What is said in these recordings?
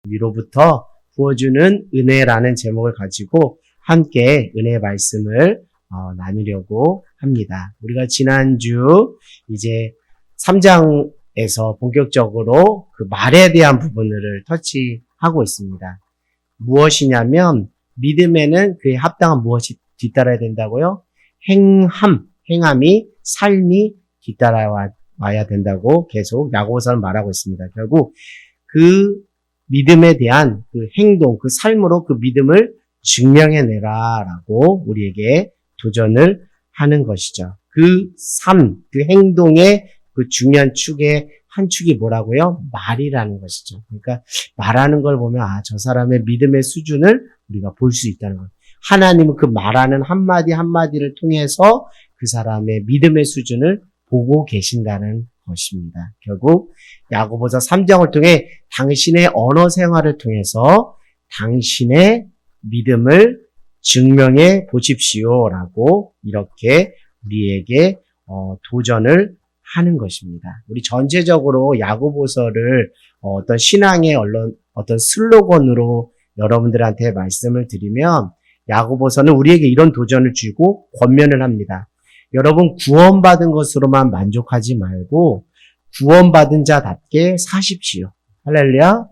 위로부터 부어주는 은혜라는 제목을 가지고 함께 은혜의 말씀을 나누려고 합니다. 우리가 지난주 이제 3장에서 본격적으로 그 말에 대한 부분을 터치하고 있습니다. 무엇이냐면 믿음에는 그에 합당한 무엇이 뒤따라야 된다고요? 행함이 삶이 뒤따라와야 된다고 계속 야고보서는 말하고 있습니다. 결국 그 믿음에 대한 그 행동, 그 삶으로 그 믿음을 증명해내라라고 우리에게 도전을 하는 것이죠. 그 삶, 그 행동의 그 중요한 축의 한 축이 뭐라고요? 말이라는 것이죠. 그러니까 말하는 걸 보면 저 사람의 믿음의 수준을 우리가 볼 수 있다는 거예요. 하나님은 그 말하는 한마디 한마디를 통해서 그 사람의 믿음의 수준을 보고 계신다는 것입니다. 결국 야고보서 3장을 통해 당신의 언어 생활을 통해서 당신의 믿음을 증명해 보십시오라고 이렇게 우리에게 도전을 하는 것입니다. 우리 전체적으로 야고보서를 어떤 신앙의 어떤 슬로건으로 여러분들한테 말씀을 드리면 야고보서는 우리에게 이런 도전을 주고 권면을 합니다. 여러분 구원받은 것으로만 만족하지 말고 구원받은 자답게 사십시오. 할렐루야.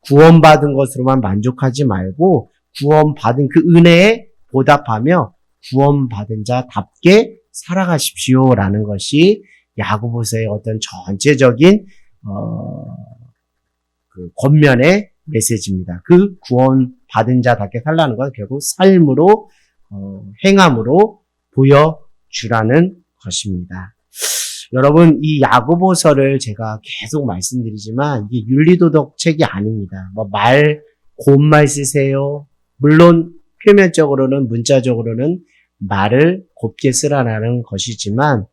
구원받은 것으로만 만족하지 말고 구원받은 그 은혜에 보답하며 구원받은 자답게 살아가십시오라는 것이 야고보서의 어떤 전체적인 그 권면의 메시지입니다. 그 구원받은 자답게 살라는 건 결국 삶으로 행함으로 보여주라는 것입니다. 여러분 이 야고보서를 제가 계속 말씀드리지만 이게 윤리도덕 책이 아닙니다. 곧말 쓰세요. 물론 표면적으로는 문자적으로는 말을 곱게 쓰라는 것이지만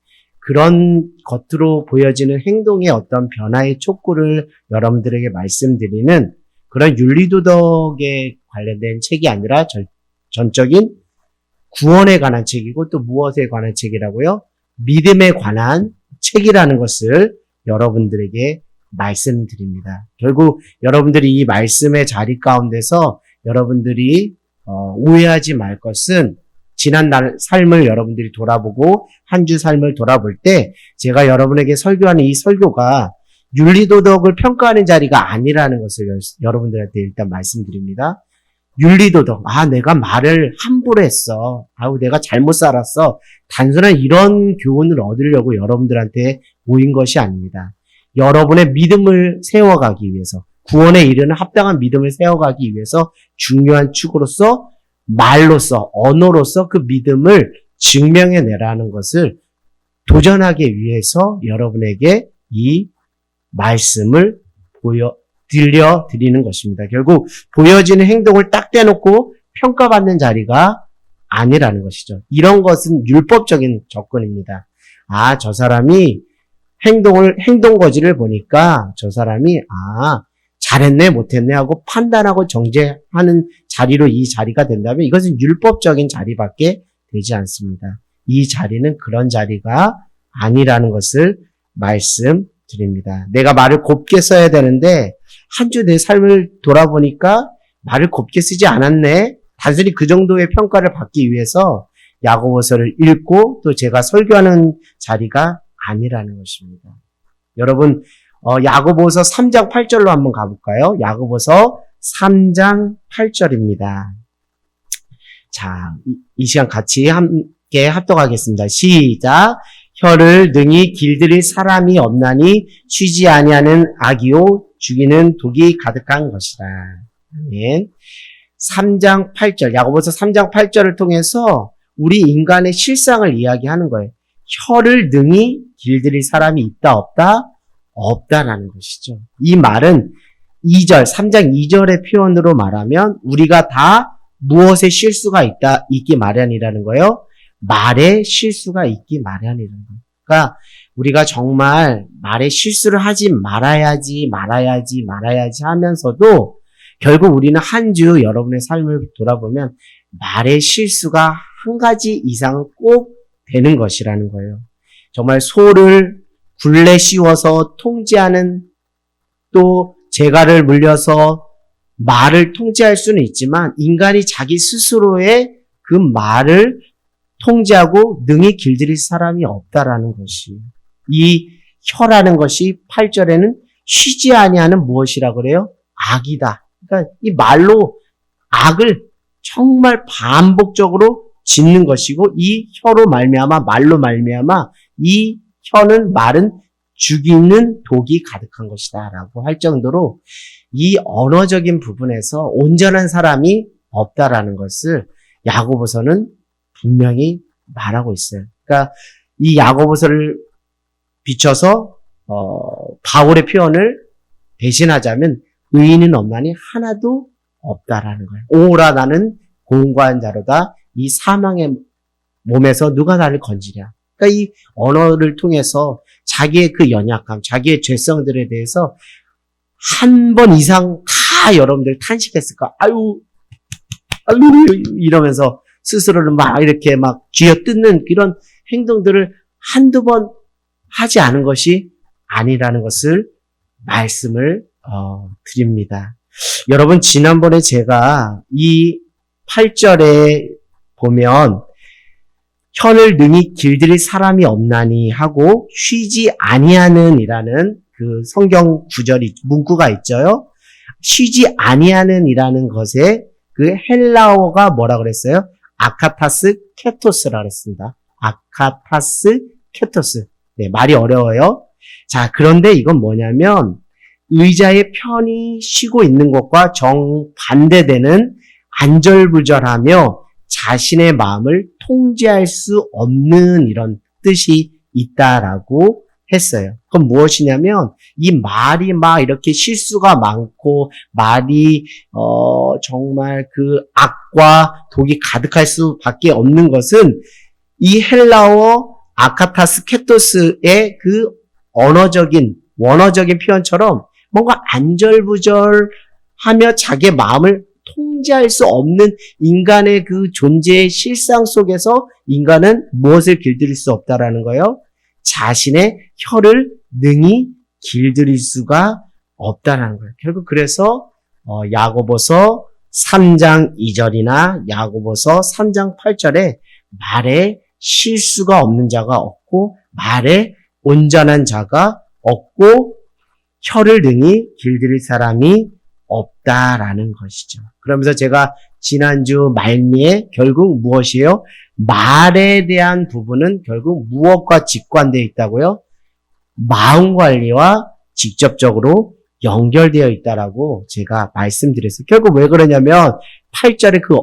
그런 겉으로 보여지는 행동의 어떤 변화의 촉구를 여러분들에게 말씀드리는 그런 윤리도덕에 관련된 책이 아니라 전적인 구원에 관한 책이고 또 무엇에 관한 책이라고요? 믿음에 관한 책이라는 것을 여러분들에게 말씀드립니다. 결국 여러분들이 이 말씀의 자리 가운데서 여러분들이 오해하지 말 것은 지난 날 삶을 여러분들이 돌아보고 한 주 삶을 돌아볼 때 제가 여러분에게 설교하는 이 설교가 윤리도덕을 평가하는 자리가 아니라는 것을 여러분들한테 일단 말씀드립니다. 윤리도덕, 내가 말을 함부로 했어. 내가 잘못 살았어. 단순한 이런 교훈을 얻으려고 여러분들한테 모인 것이 아닙니다. 여러분의 믿음을 세워가기 위해서, 구원에 이르는 합당한 믿음을 세워가기 위해서 중요한 축으로서, 말로서, 언어로서 그 믿음을 증명해내라는 것을 도전하기 위해서 여러분에게 이 말씀을 들려드리는 것입니다. 결국 보여지는 행동을 딱 떼놓고 평가받는 자리가 아니라는 것이죠. 이런 것은 율법적인 접근입니다. 저 사람이 행동 거지를 보니까 저 사람이 잘했네 못했네 하고 판단하고 정죄하는 자리로 이 자리가 된다면 이것은 율법적인 자리밖에 되지 않습니다. 이 자리는 그런 자리가 아니라는 것을 말씀드립니다. 내가 말을 곱게 써야 되는데 한 주 내 삶을 돌아보니까 말을 곱게 쓰지 않았네. 단순히 그 정도의 평가를 받기 위해서 야고보서를 읽고 또 제가 설교하는 자리가 아니라는 것입니다. 여러분 야고보서 3장 8절로 한번 가볼까요? 야고보서 3장 8절입니다. 자, 이 시간 같이 함께 합독하겠습니다. 시작. 혀를 능히 길들일 사람이 없나니 쉬지 아니하는 악이요 죽이는 독이 가득한 것이다. 아멘. 3장 8절, 야고보서 3장 8절을 통해서 우리 인간의 실상을 이야기하는 거예요. 혀를 능히 길들일 사람이 있다 없다? 없다라는 것이죠. 이 말은 2절, 3장 2절의 표현으로 말하면 우리가 다 무엇에 실수가 있기 마련이라는 거예요. 말에 실수가 있기 마련이라는 거예요. 그러니까 우리가 정말 말에 실수를 하지 말아야지 하면서도 결국 우리는 한 주 여러분의 삶을 돌아보면 말의 실수가 한 가지 이상은 꼭 되는 것이라는 거예요. 정말 소를 굴레 씌워서 통제하는 또 재갈을 물려서 말을 통제할 수는 있지만 인간이 자기 스스로의 그 말을 통제하고 능히 길들일 사람이 없다라는 것이, 이 혀라는 것이 8절에는 쉬지 아니하는 무엇이라 그래요? 악이다. 그러니까 이 말로 악을 정말 반복적으로 짓는 것이고, 이 혀로 말미암아, 말로 말미암아 이 말은 죽이는 독이 가득한 것이다 라고 할 정도로 이 언어적인 부분에서 온전한 사람이 없다라는 것을 야고보서는 분명히 말하고 있어요. 그러니까 이 야고보서를 비춰서 바울의 표현을 대신하자면 의인은 없나니 하나도 없다라는 거예요. 오라 나는 공고한 자로다. 이 사망의 몸에서 누가 나를 건지랴. 그러니까 이 언어를 통해서 자기의 그 연약함, 자기의 죄성들에 대해서 한 번 이상 다 여러분들 탄식했을까? 아유, 이러면서 스스로를 막 이렇게 막 쥐어뜯는 그런 행동들을 한두 번 하지 않은 것이 아니라는 것을 말씀을 드립니다. 여러분, 지난번에 제가 이 8절에 보면 혀를 능히 길들일 사람이 없나니 하고 쉬지 아니하는 이라는 그 성경 구절이, 문구가 있죠요. 쉬지 아니하는 이라는 것에 그 헬라어가 뭐라 그랬어요? 아카타스 케토스라 그랬습니다. 아카타스 케토스. 네, 말이 어려워요. 자, 그런데 이건 뭐냐면 의자에 편히 쉬고 있는 것과 정반대되는 안절부절하며 자신의 마음을 통제할 수 없는 이런 뜻이 있다라고 했어요. 그럼 무엇이냐면 이 말이 막 이렇게 실수가 많고 말이 정말 그 악과 독이 가득할 수밖에 없는 것은 이 헬라어 아카타스 케토스의 그 언어적인 원어적인 표현처럼 뭔가 안절부절하며 자기의 마음을 통제할 수 없는 인간의 그 존재의 실상 속에서 인간은 무엇을 길들일 수 없다라는 거예요? 자신의 혀를 능히 길들일 수가 없다라는 거예요. 결국 그래서 야고보서 3장 2절이나 야고보서 3장 8절에 말에 실수가 없는 자가 없고 말에 온전한 자가 없고 혀를 능히 길들일 사람이 없다라는 것이죠. 그러면서 제가 지난주 말미에 결국 무엇이에요? 말에 대한 부분은 결국 무엇과 직관되어 있다고요? 마음 관리와 직접적으로 연결되어 있다라고 제가 말씀드렸어요. 결국 왜 그러냐면 8절의 그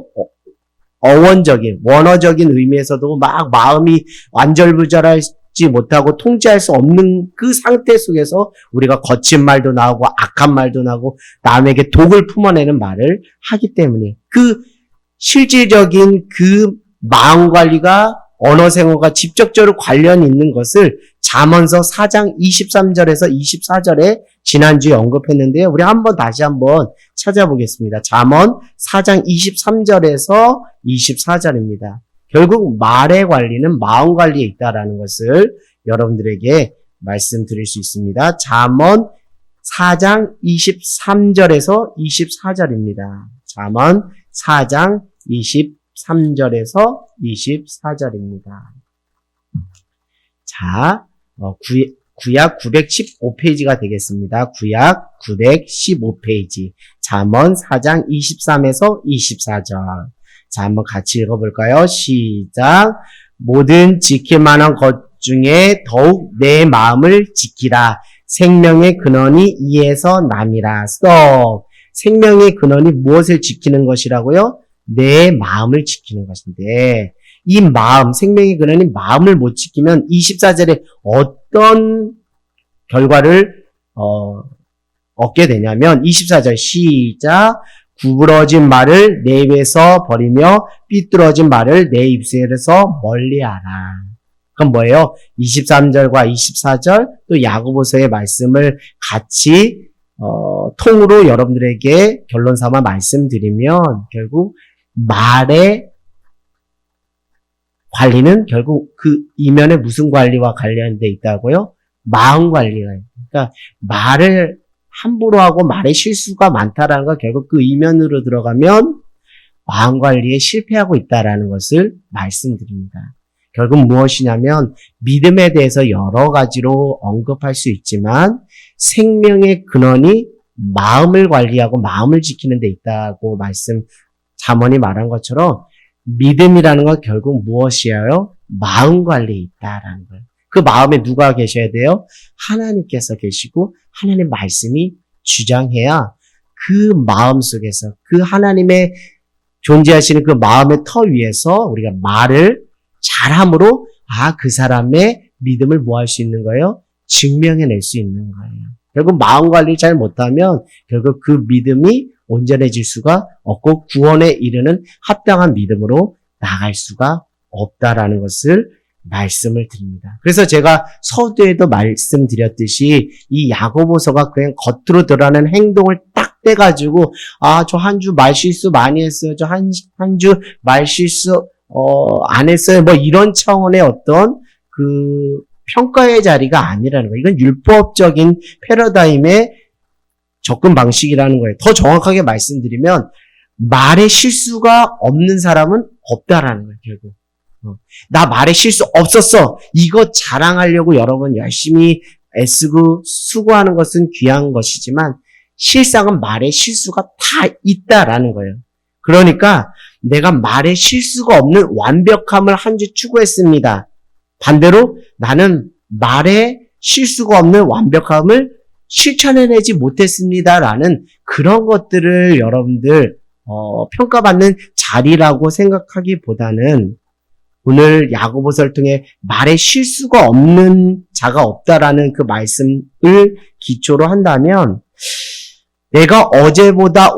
어원적인, 원어적인 의미에서도 막 마음이 완절부절하지 못하고 통제할 수 없는 그 상태 속에서 우리가 거친 말도 나오고 악한 말도 나오고 남에게 독을 품어내는 말을 하기 때문에 그 실질적인 그 마음 관리가 언어 생활과 직접적으로 관련이 있는 것을 잠언서 4장 23절에서 24절에 지난주에 언급했는데요. 우리 다시 한번 찾아보겠습니다. 잠언 4장 23절에서 24절입니다. 결국 말의 관리는 마음 관리에 있다라는 것을 여러분들에게 말씀드릴 수 있습니다. 잠언 4장 23절에서 24절입니다. 잠언 4장 23절에서 24절입니다. 자, 구약 915페이지가 되겠습니다. 구약 915페이지. 잠언 4장 23에서 24절. 자, 한번 같이 읽어볼까요? 시작. 모든 지킬 만한 것 중에 더욱 내 마음을 지키라. 생명의 근원이 이에서 남이라. 스톱. 생명의 근원이 무엇을 지키는 것이라고요? 내 마음을 지키는 것인데, 이 마음, 생명의 근원이 마음을 못 지키면 24절에 어떤 결과를 얻게 되냐면 24절 시작. 구부러진 말을 내 입에서 버리며 삐뚤어진 말을 내 입술에서 멀리하라. 그건 뭐예요? 23절과 24절 또 야고보서의 말씀을 같이 통으로 여러분들에게 결론 삼아 말씀드리면 결국 말의 관리는 결국 그 이면에 무슨 관리와 관련돼 있다고요? 마음 관리가. 그러니까 말을 함부로 하고 말에 실수가 많다라는 거 결국 그 이면으로 들어가면 마음 관리에 실패하고 있다라는 것을 말씀드립니다. 결국 무엇이냐면 믿음에 대해서 여러 가지로 언급할 수 있지만 생명의 근원이 마음을 관리하고 마음을 지키는 데 있다고 잠언이 말한 것처럼 믿음이라는 건 결국 무엇이에요? 마음 관리에 있다라는 거예요. 그 마음에 누가 계셔야 돼요? 하나님께서 계시고 하나님 말씀이 주장해야 그 마음 속에서 그 하나님의 존재하시는 그 마음의 터 위에서 우리가 말을 잘함으로 그 사람의 믿음을 뭐 할 수 있는 거예요? 증명해낼 수 있는 거예요. 결국 마음 관리 잘 못하면 결국 그 믿음이 온전해질 수가 없고 구원에 이르는 합당한 믿음으로 나갈 수가 없다라는 것을 말씀을 드립니다. 그래서 제가 서두에도 말씀드렸듯이 이 야고보서가 그냥 겉으로 드러나는 행동을 딱 떼가지고 저 한 주 말실수 많이 했어요. 저 한 주 말실수 안 했어요. 뭐 이런 차원의 어떤 그 평가의 자리가 아니라는 거예요. 이건 율법적인 패러다임의 접근 방식이라는 거예요. 더 정확하게 말씀드리면 말에 실수가 없는 사람은 없다라는 거예요. 결국 나 말에 실수 없었어. 이거 자랑하려고 여러분 열심히 애쓰고 수고하는 것은 귀한 것이지만 실상은 말에 실수가 다 있다라는 거예요. 그러니까 내가 말에 실수가 없는 완벽함을 한 주 추구했습니다. 반대로 나는 말에 실수가 없는 완벽함을 실천해내지 못했습니다라는 그런 것들을 여러분들 평가받는 자리라고 생각하기보다는 오늘 야고보서를 통해 말에 실수가 없는 자가 없다라는 그 말씀을 기초로 한다면 내가 어제보다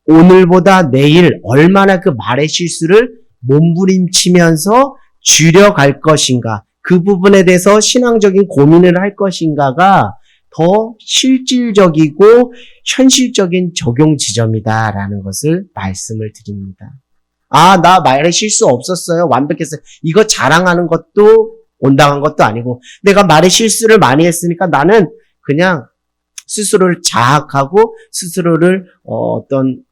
오늘보다 내일 얼마나 그 말의 실수를 몸부림치면서 줄여갈 것인가, 그 부분에 대해서 신앙적인 고민을 할 것인가가 더 실질적이고 현실적인 적용 지점이다라는 것을 말씀을 드립니다. 나 말에 실수 없었어요. 완벽했어요. 이거 자랑하는 것도 온당한 것도 아니고 내가 말에 실수를 많이 했으니까 나는 그냥 스스로를 자학하고 스스로를 어떤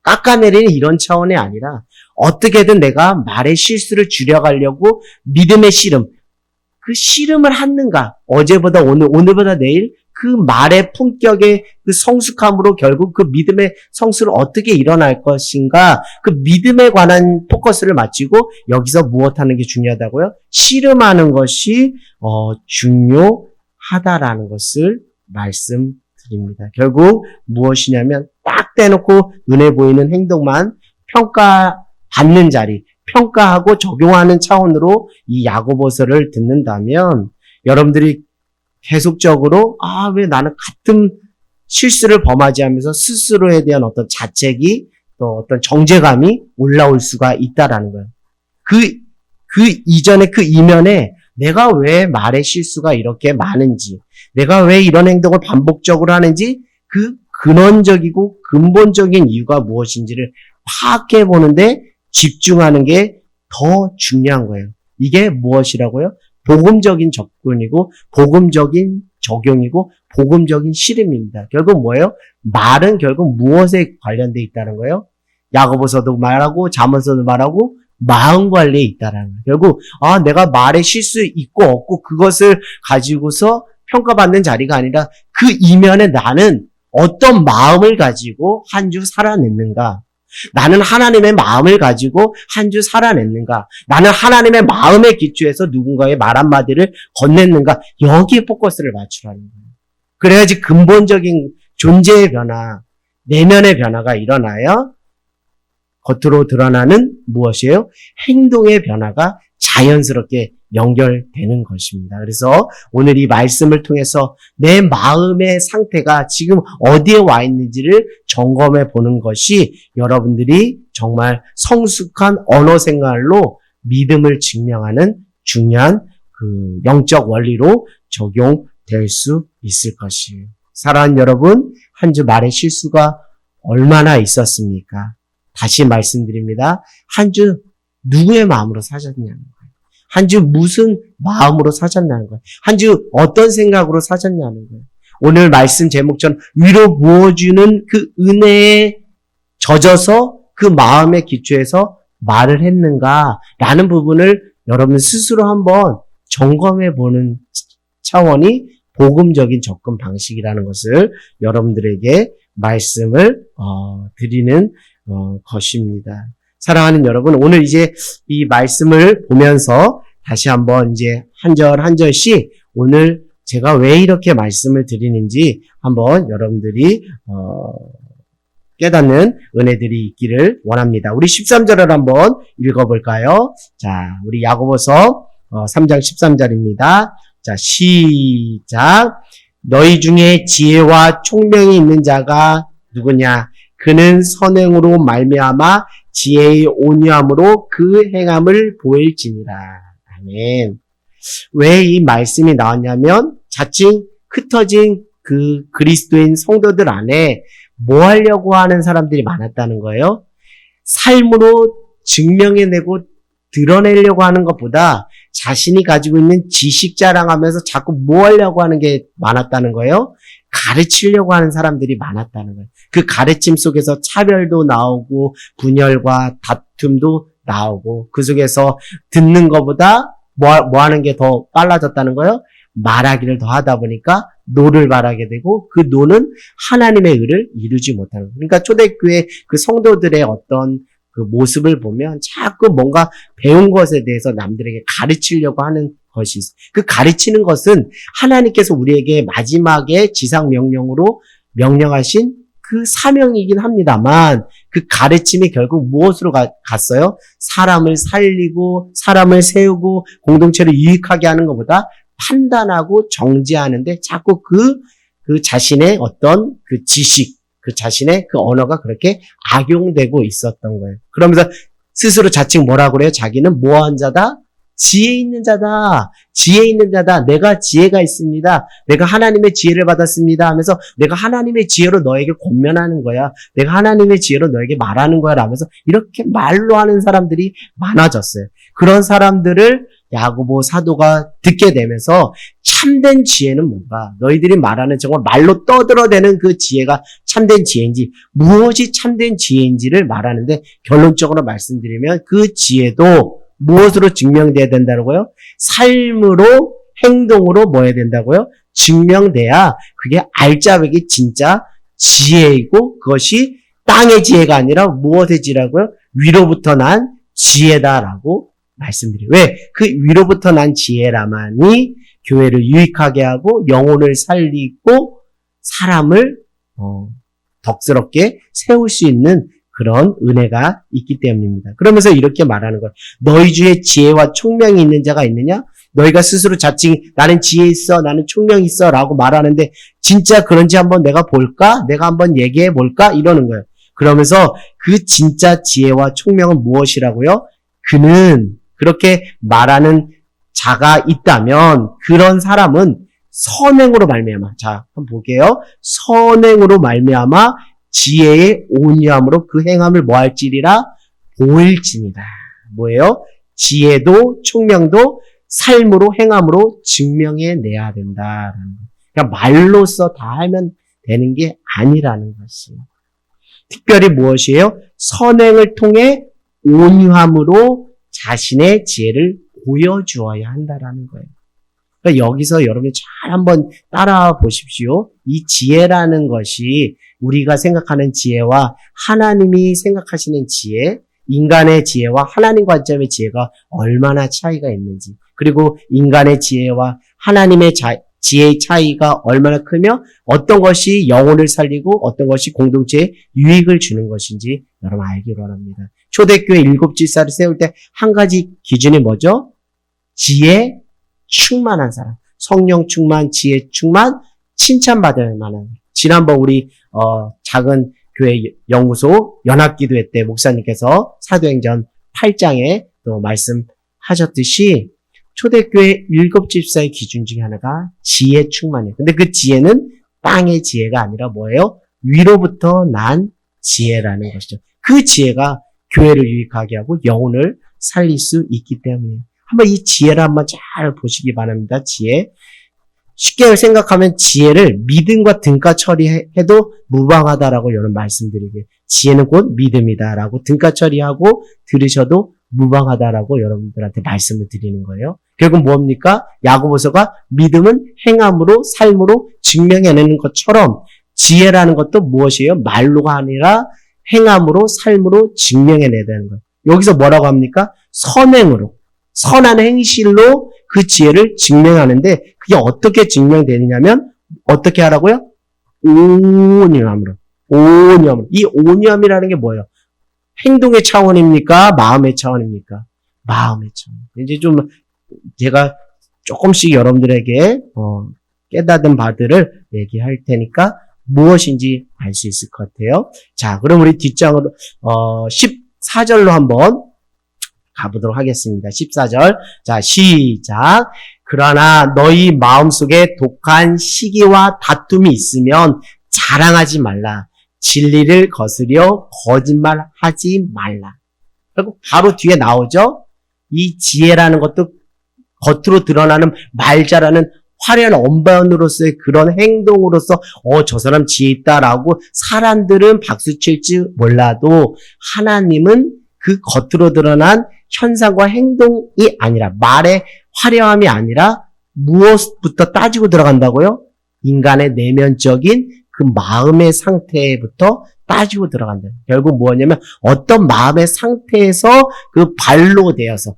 깎아내리는 이런 차원이 아니라 어떻게든 내가 말의 실수를 줄여가려고 믿음의 씨름, 그 씨름을 하는가, 어제보다 오늘보다 내일 그 말의 품격의 그 성숙함으로 결국 그 믿음의 성수를 어떻게 일어날 것인가, 그 믿음에 관한 포커스를 맞추고 여기서 무엇하는 게 중요하다고요? 씨름하는 것이 중요하다라는 것을 말씀드립니다. 결국 무엇이냐면 딱 떼놓고 눈에 보이는 행동만 평가받는 자리, 평가하고 적용하는 차원으로 이 야고보서를 듣는다면 여러분들이 계속적으로 왜 나는 같은 실수를 범하지 하면서 스스로에 대한 어떤 자책이 또 어떤 정죄감이 올라올 수가 있다라는 거예요. 그 이전에 그 이면에 내가 왜 말의 실수가 이렇게 많은지, 내가 왜 이런 행동을 반복적으로 하는지 그 근원적이고 근본적인 이유가 무엇인지를 파악해 보는데 집중하는 게 더 중요한 거예요. 이게 무엇이라고요? 복음적인 접근이고 복음적인 적용이고 복음적인 씨름입니다. 결국 뭐예요? 말은 결국 무엇에 관련돼 있다는 거예요? 야고보서도 말하고 잠언서도 말하고 마음 관리에 있다는 거예요. 결국 내가 말에 실수 있고 없고 그것을 가지고서 평가받는 자리가 아니라 그 이면에 나는 어떤 마음을 가지고 한 주 살아냈는가? 나는 하나님의 마음을 가지고 한 주 살아냈는가? 나는 하나님의 마음의 기초에서 누군가의 말 한마디를 건넸는가? 여기에 포커스를 맞추라는 거예요. 그래야지 근본적인 존재의 변화, 내면의 변화가 일어나야 겉으로 드러나는 무엇이에요? 행동의 변화가 자연스럽게 연결되는 것입니다. 그래서 오늘 이 말씀을 통해서 내 마음의 상태가 지금 어디에 와 있는지를 점검해 보는 것이 여러분들이 정말 성숙한 언어 생활로 믿음을 증명하는 중요한 그 영적 원리로 적용될 수 있을 것이에요. 사랑하는 여러분, 한 주 말의 실수가 얼마나 있었습니까? 다시 말씀드립니다. 한 주 누구의 마음으로 사셨냐는 거예요. 한 주 무슨 마음으로 사셨냐는 거예요. 한 주 어떤 생각으로 사셨냐는 거예요. 오늘 말씀 제목처럼 위로 부어주는 그 은혜에 젖어서 그 마음의 기초에서 말을 했는가라는 부분을 여러분 스스로 한번 점검해 보는 차원이 복음적인 접근 방식이라는 것을 여러분들에게 말씀을 드리는 것입니다. 사랑하는 여러분, 오늘 이제 이 말씀을 보면서 다시 한번 이제 한 절 한 절씩 오늘 제가 왜 이렇게 말씀을 드리는지 한번 여러분들이 깨닫는 은혜들이 있기를 원합니다. 우리 13절을 한번 읽어볼까요? 자, 우리 야고보서 3장 13절입니다. 자, 시작. 너희 중에 지혜와 총명이 있는 자가 누구냐? 그는 선행으로 말미암아 지혜의 온유함으로 그 행함을 보일지니라. 아멘. 왜 이 말씀이 나왔냐면 자칭 흩어진 그 그리스도인 성도들 안에 뭐 하려고 하는 사람들이 많았다는 거예요. 삶으로 증명해내고 드러내려고 하는 것보다 자신이 가지고 있는 지식 자랑하면서 자꾸 뭐 하려고 하는 게 많았다는 거예요. 가르치려고 하는 사람들이 많았다는 거예요. 그 가르침 속에서 차별도 나오고 분열과 다툼도 나오고 그 속에서 듣는 것보다 뭐 하는 게 더 빨라졌다는 거예요. 말하기를 더 하다 보니까 노를 말하게 되고 그 노는 하나님의 의를 이루지 못하는 거예요. 그러니까 초대교회 그 성도들의 어떤 그 모습을 보면 자꾸 뭔가 배운 것에 대해서 남들에게 가르치려고 하는 것이 있어요. 그 가르치는 것은 하나님께서 우리에게 마지막에 지상 명령으로 명령하신 그 사명이긴 합니다만 그 가르침이 결국 무엇으로 갔어요? 사람을 살리고 사람을 세우고 공동체를 유익하게 하는 것보다 판단하고 정죄하는데 자꾸 그 자신의 어떤 그 지식, 그 자신의 그 언어가 그렇게 악용되고 있었던 거예요. 그러면서 스스로 자칭 뭐라고 그래요? 자기는 뭐한 자다? 지혜 있는 자다. 지혜 있는 자다. 내가 지혜가 있습니다. 내가 하나님의 지혜를 받았습니다 하면서 내가 하나님의 지혜로 너에게 권면하는 거야. 내가 하나님의 지혜로 너에게 말하는 거야 라면서 이렇게 말로 하는 사람들이 많아졌어요. 그런 사람들을 야고보 사도가 듣게 되면서 참된 지혜는 뭔가? 너희들이 말하는 정말 말로 떠들어대는 그 지혜가 참된 지혜인지 무엇이 참된 지혜인지를 말하는데 결론적으로 말씀드리면 그 지혜도 무엇으로 증명돼야 된다고요? 삶으로 행동으로 뭐 해야 된다고요? 증명돼야 그게 알짜배기 진짜 지혜이고 그것이 땅의 지혜가 아니라 무엇의 지혜라고요? 위로부터 난 지혜다라고 말씀드려요. 왜? 그 위로부터 난 지혜라만이 교회를 유익하게 하고 영혼을 살리고 사람을 덕스럽게 세울 수 있는 그런 은혜가 있기 때문입니다. 그러면서 이렇게 말하는 거예요. 너희 중에 지혜와 총명이 있는 자가 있느냐? 너희가 스스로 자칭 나는 지혜 있어, 나는 총명 있어 라고 말하는데 진짜 그런지 한번 내가 볼까? 내가 한번 얘기해 볼까? 이러는 거예요. 그러면서 그 진짜 지혜와 총명은 무엇이라고요? 그는 그렇게 말하는 자가 있다면 그런 사람은 선행으로 말미암아. 자, 한번 볼게요. 선행으로 말미암아 지혜의 온유함으로 그 행함을 뭐 할지리라 보일지니라. 뭐예요? 지혜도 총명도 삶으로 행함으로 증명해내야 된다. 그러니까 말로써 다 하면 되는 게 아니라는 것이에요. 특별히 무엇이에요? 선행을 통해 온유함으로 자신의 지혜를 보여주어야 한다라는 거예요. 그러니까 여기서 여러분이 잘 한번 따라와 보십시오. 이 지혜라는 것이 우리가 생각하는 지혜와 하나님이 생각하시는 지혜, 인간의 지혜와 하나님 관점의 지혜가 얼마나 차이가 있는지, 그리고 인간의 지혜와 하나님의 지혜의 차이가 얼마나 크며 어떤 것이 영혼을 살리고 어떤 것이 공동체에 유익을 주는 것인지 여러분 알기 원합니다. 초대교회 7집사를 세울 때 한 가지 기준이 뭐죠? 지혜 충만한 사람, 성령 충만, 지혜 충만, 칭찬받을 만한. 지난번 우리 작은 교회 연구소 연합기도회 때 목사님께서 사도행전 8장에 또 말씀하셨듯이 초대교회 7집사의 기준 중에 하나가 지혜 충만이에요. 근데 그 지혜는 땅의 지혜가 아니라 뭐예요? 위로부터 난 지혜라는 것이죠. 그 지혜가 교회를 유익하게 하고 영혼을 살릴 수 있기 때문에 한번 이 지혜를 한번 잘 보시기 바랍니다. 지혜. 쉽게 생각하면 지혜를 믿음과 등가 처리해도 무방하다라고 여러분 말씀드리게. 지혜는 곧 믿음이다라고 등가 처리하고 들으셔도 무방하다라고 여러분들한테 말씀을 드리는 거예요. 결국 뭡니까? 야고보서가 믿음은 행함으로 삶으로 증명해내는 것처럼 지혜라는 것도 무엇이에요? 말로가 아니라 행함으로 삶으로 증명해내야 되는 거예요. 여기서 뭐라고 합니까? 선행으로, 선한 행실로 그 지혜를 증명하는데 그게 어떻게 증명되느냐면 어떻게 하라고요? 온유함으로. 온유함으로. 이 온유함이라는 게 뭐예요? 행동의 차원입니까? 마음의 차원입니까? 마음의 차원. 이제 좀 제가 조금씩 여러분들에게 깨닫은 바들을 얘기할 테니까 무엇인지 알 수 있을 것 같아요. 자, 그럼 우리 뒷장으로 14절로 한번 가보도록 하겠습니다. 14절. 자, 시작. 그러나 너희 마음속에 독한 시기와 다툼이 있으면 자랑하지 말라. 진리를 거스려 거짓말하지 말라. 그리고 바로 뒤에 나오죠. 이 지혜라는 것도 겉으로 드러나는 말 잘하는 화려한 언변으로서의 그런 행동으로서 저 사람 지혜 있다라고 사람들은 박수 칠지 몰라도 하나님은 그 겉으로 드러난 현상과 행동이 아니라 말의 화려함이 아니라 무엇부터 따지고 들어간다고요? 인간의 내면적인 그 마음의 상태부터 따지고 들어간다. 결국 뭐냐면 어떤 마음의 상태에서 그 발로 되어서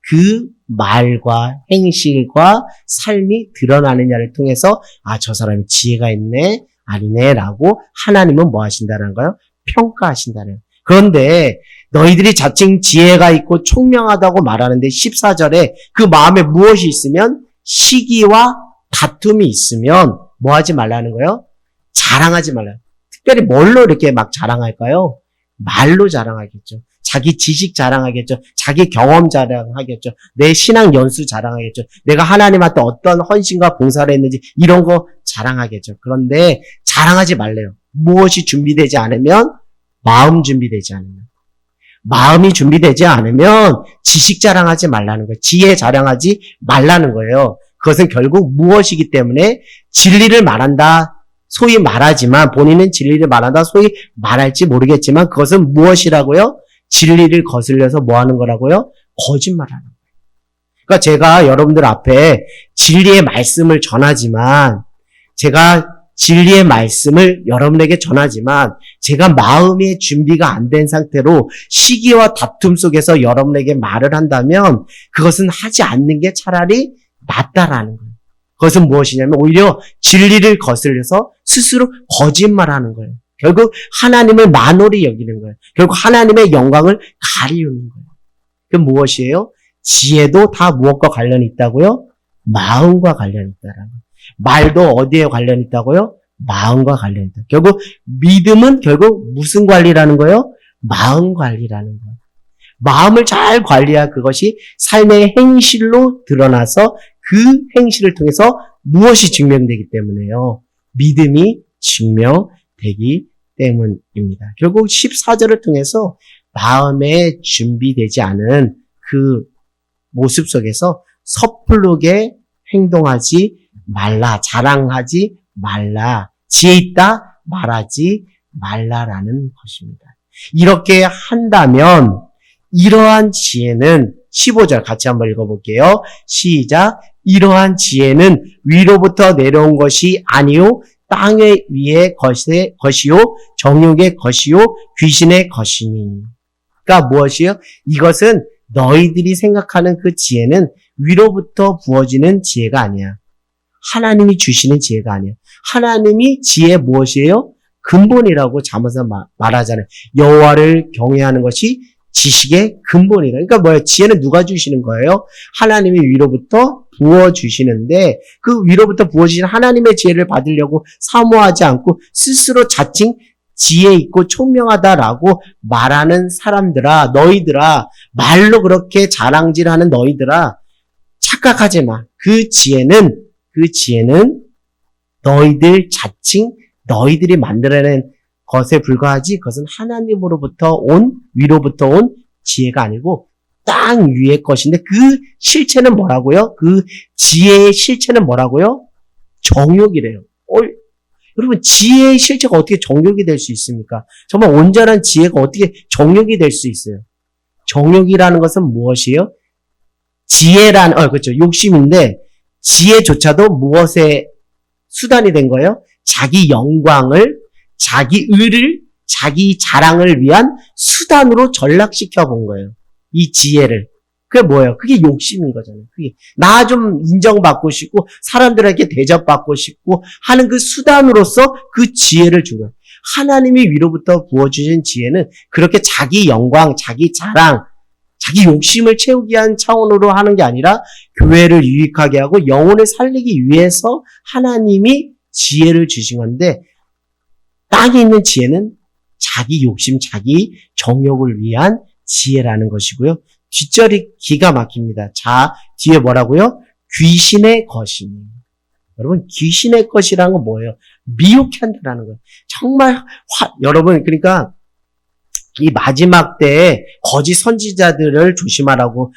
그 말과 행실과 삶이 드러나느냐를 통해서 저 사람이 지혜가 있네 아니네 라고 하나님은 뭐 하신다는 거예요? 평가하신다는 거예요. 그런데 너희들이 자칭 지혜가 있고 총명하다고 말하는데 14절에 그 마음에 무엇이 있으면 시기와 다툼이 있으면 뭐 하지 말라는 거예요? 자랑하지 말라. 특별히 뭘로 이렇게 막 자랑할까요? 말로 자랑하겠죠. 자기 지식 자랑하겠죠. 자기 경험 자랑하겠죠. 내 신앙 연수 자랑하겠죠. 내가 하나님한테 어떤 헌신과 봉사를 했는지 이런 거 자랑하겠죠. 그런데 자랑하지 말래요. 무엇이 준비되지 않으면 마음 준비되지 않으면 마음이 준비되지 않으면 지식 자랑하지 말라는 거예요. 지혜 자랑하지 말라는 거예요. 그것은 결국 무엇이기 때문에 진리를 말한다. 소위 말하지만 본인은 진리를 말한다. 소위 말할지 모르겠지만 그것은 무엇이라고요? 진리를 거슬려서 뭐 하는 거라고요? 거짓말하는 거예요. 그러니까 제가 여러분들 앞에 진리의 말씀을 전하지만 제가 진리의 말씀을 여러분에게 전하지만 제가 마음의 준비가 안 된 상태로 시기와 다툼 속에서 여러분에게 말을 한다면 그것은 하지 않는 게 차라리 낫다라는 거예요. 그것은 무엇이냐면 오히려 진리를 거슬려서 스스로 거짓말하는 거예요. 결국 하나님을 만홀히 여기는 거예요. 결국 하나님의 영광을 가리우는 거예요. 그 무엇이에요? 지혜도 다 무엇과 관련이 있다고요? 마음과 관련이 있다라는 거예요. 말도 어디에 관련이 있다고요? 마음과 관련이 있다. 결국 믿음은 결국 무슨 관리라는 거예요? 마음 관리라는 거예요. 마음을 잘 관리해야 그것이 삶의 행실로 드러나서 그 행실을 통해서 무엇이 증명되기 때문에요. 믿음이 증명되기 때문입니다. 결국 14절을 통해서 마음에 준비되지 않은 그 모습 속에서 섣부르게 행동하지 말라, 자랑하지 말라, 지혜 있다 말하지 말라라는 것입니다. 이렇게 한다면 이러한 지혜는 15절 같이 한번 읽어볼게요. 시작. 이러한 지혜는 위로부터 내려온 것이 아니요 땅 위의 것이요 정욕의 것이요 귀신의 것이니. 그러니까 무엇이요? 이것은 너희들이 생각하는 그 지혜는 위로부터 부어지는 지혜가 아니야. 하나님이 주시는 지혜가 아니야. 하나님이 지혜 무엇이에요? 근본이라고 잠언에서 말하잖아요. 여호와를 경외하는 것이 지식의 근본이다. 그러니까 뭐예요? 지혜는 누가 주시는 거예요? 하나님이 위로부터 부어주시는데 그 위로부터 부어주시는 하나님의 지혜를 받으려고 사모하지 않고 스스로 자칭 지혜 있고 총명하다라고 말하는 사람들아, 너희들아, 말로 그렇게 자랑질하는 너희들아, 착각하지 마. 그 지혜는 너희들 자칭 너희들이 만들어낸 것에 불과하지 그것은 하나님으로부터 위로부터 온 지혜가 아니고 땅 위의 것인데 그 실체는 뭐라고요? 그 지혜의 실체는 뭐라고요? 정욕이래요. 여러분, 지혜의 실체가 어떻게 정욕이 될 수 있습니까? 정말 온전한 지혜가 어떻게 정욕이 될 수 있어요? 정욕이라는 것은 무엇이에요? 그렇죠. 욕심인데, 지혜조차도 무엇의 수단이 된 거예요? 자기 영광을, 자기 의를, 자기 자랑을 위한 수단으로 전락시켜 본 거예요. 이 지혜를. 그게 뭐예요? 그게 욕심인 거잖아요. 그게 나 좀 인정받고 싶고 사람들에게 대접받고 싶고 하는 그 수단으로서 그 지혜를 준 거예요. 하나님이 위로부터 부어주신 지혜는 그렇게 자기 영광, 자기 자랑, 자기 욕심을 채우기 위한 차원으로 하는 게 아니라 교회를 유익하게 하고 영혼을 살리기 위해서 하나님이 지혜를 주신 건데, 땅에 있는 지혜는 자기 욕심, 자기 정욕을 위한 지혜라는 것이고요. 뒷절이 기가 막힙니다. 자, 뒤에 뭐라고요? 귀신의 것이니. 여러분, 귀신의 것이라는 건 뭐예요? 미혹해 한다는 거예요. 정말, 여러분, 그러니까, 이 마지막 때에 거짓 선지자들을 조심하라고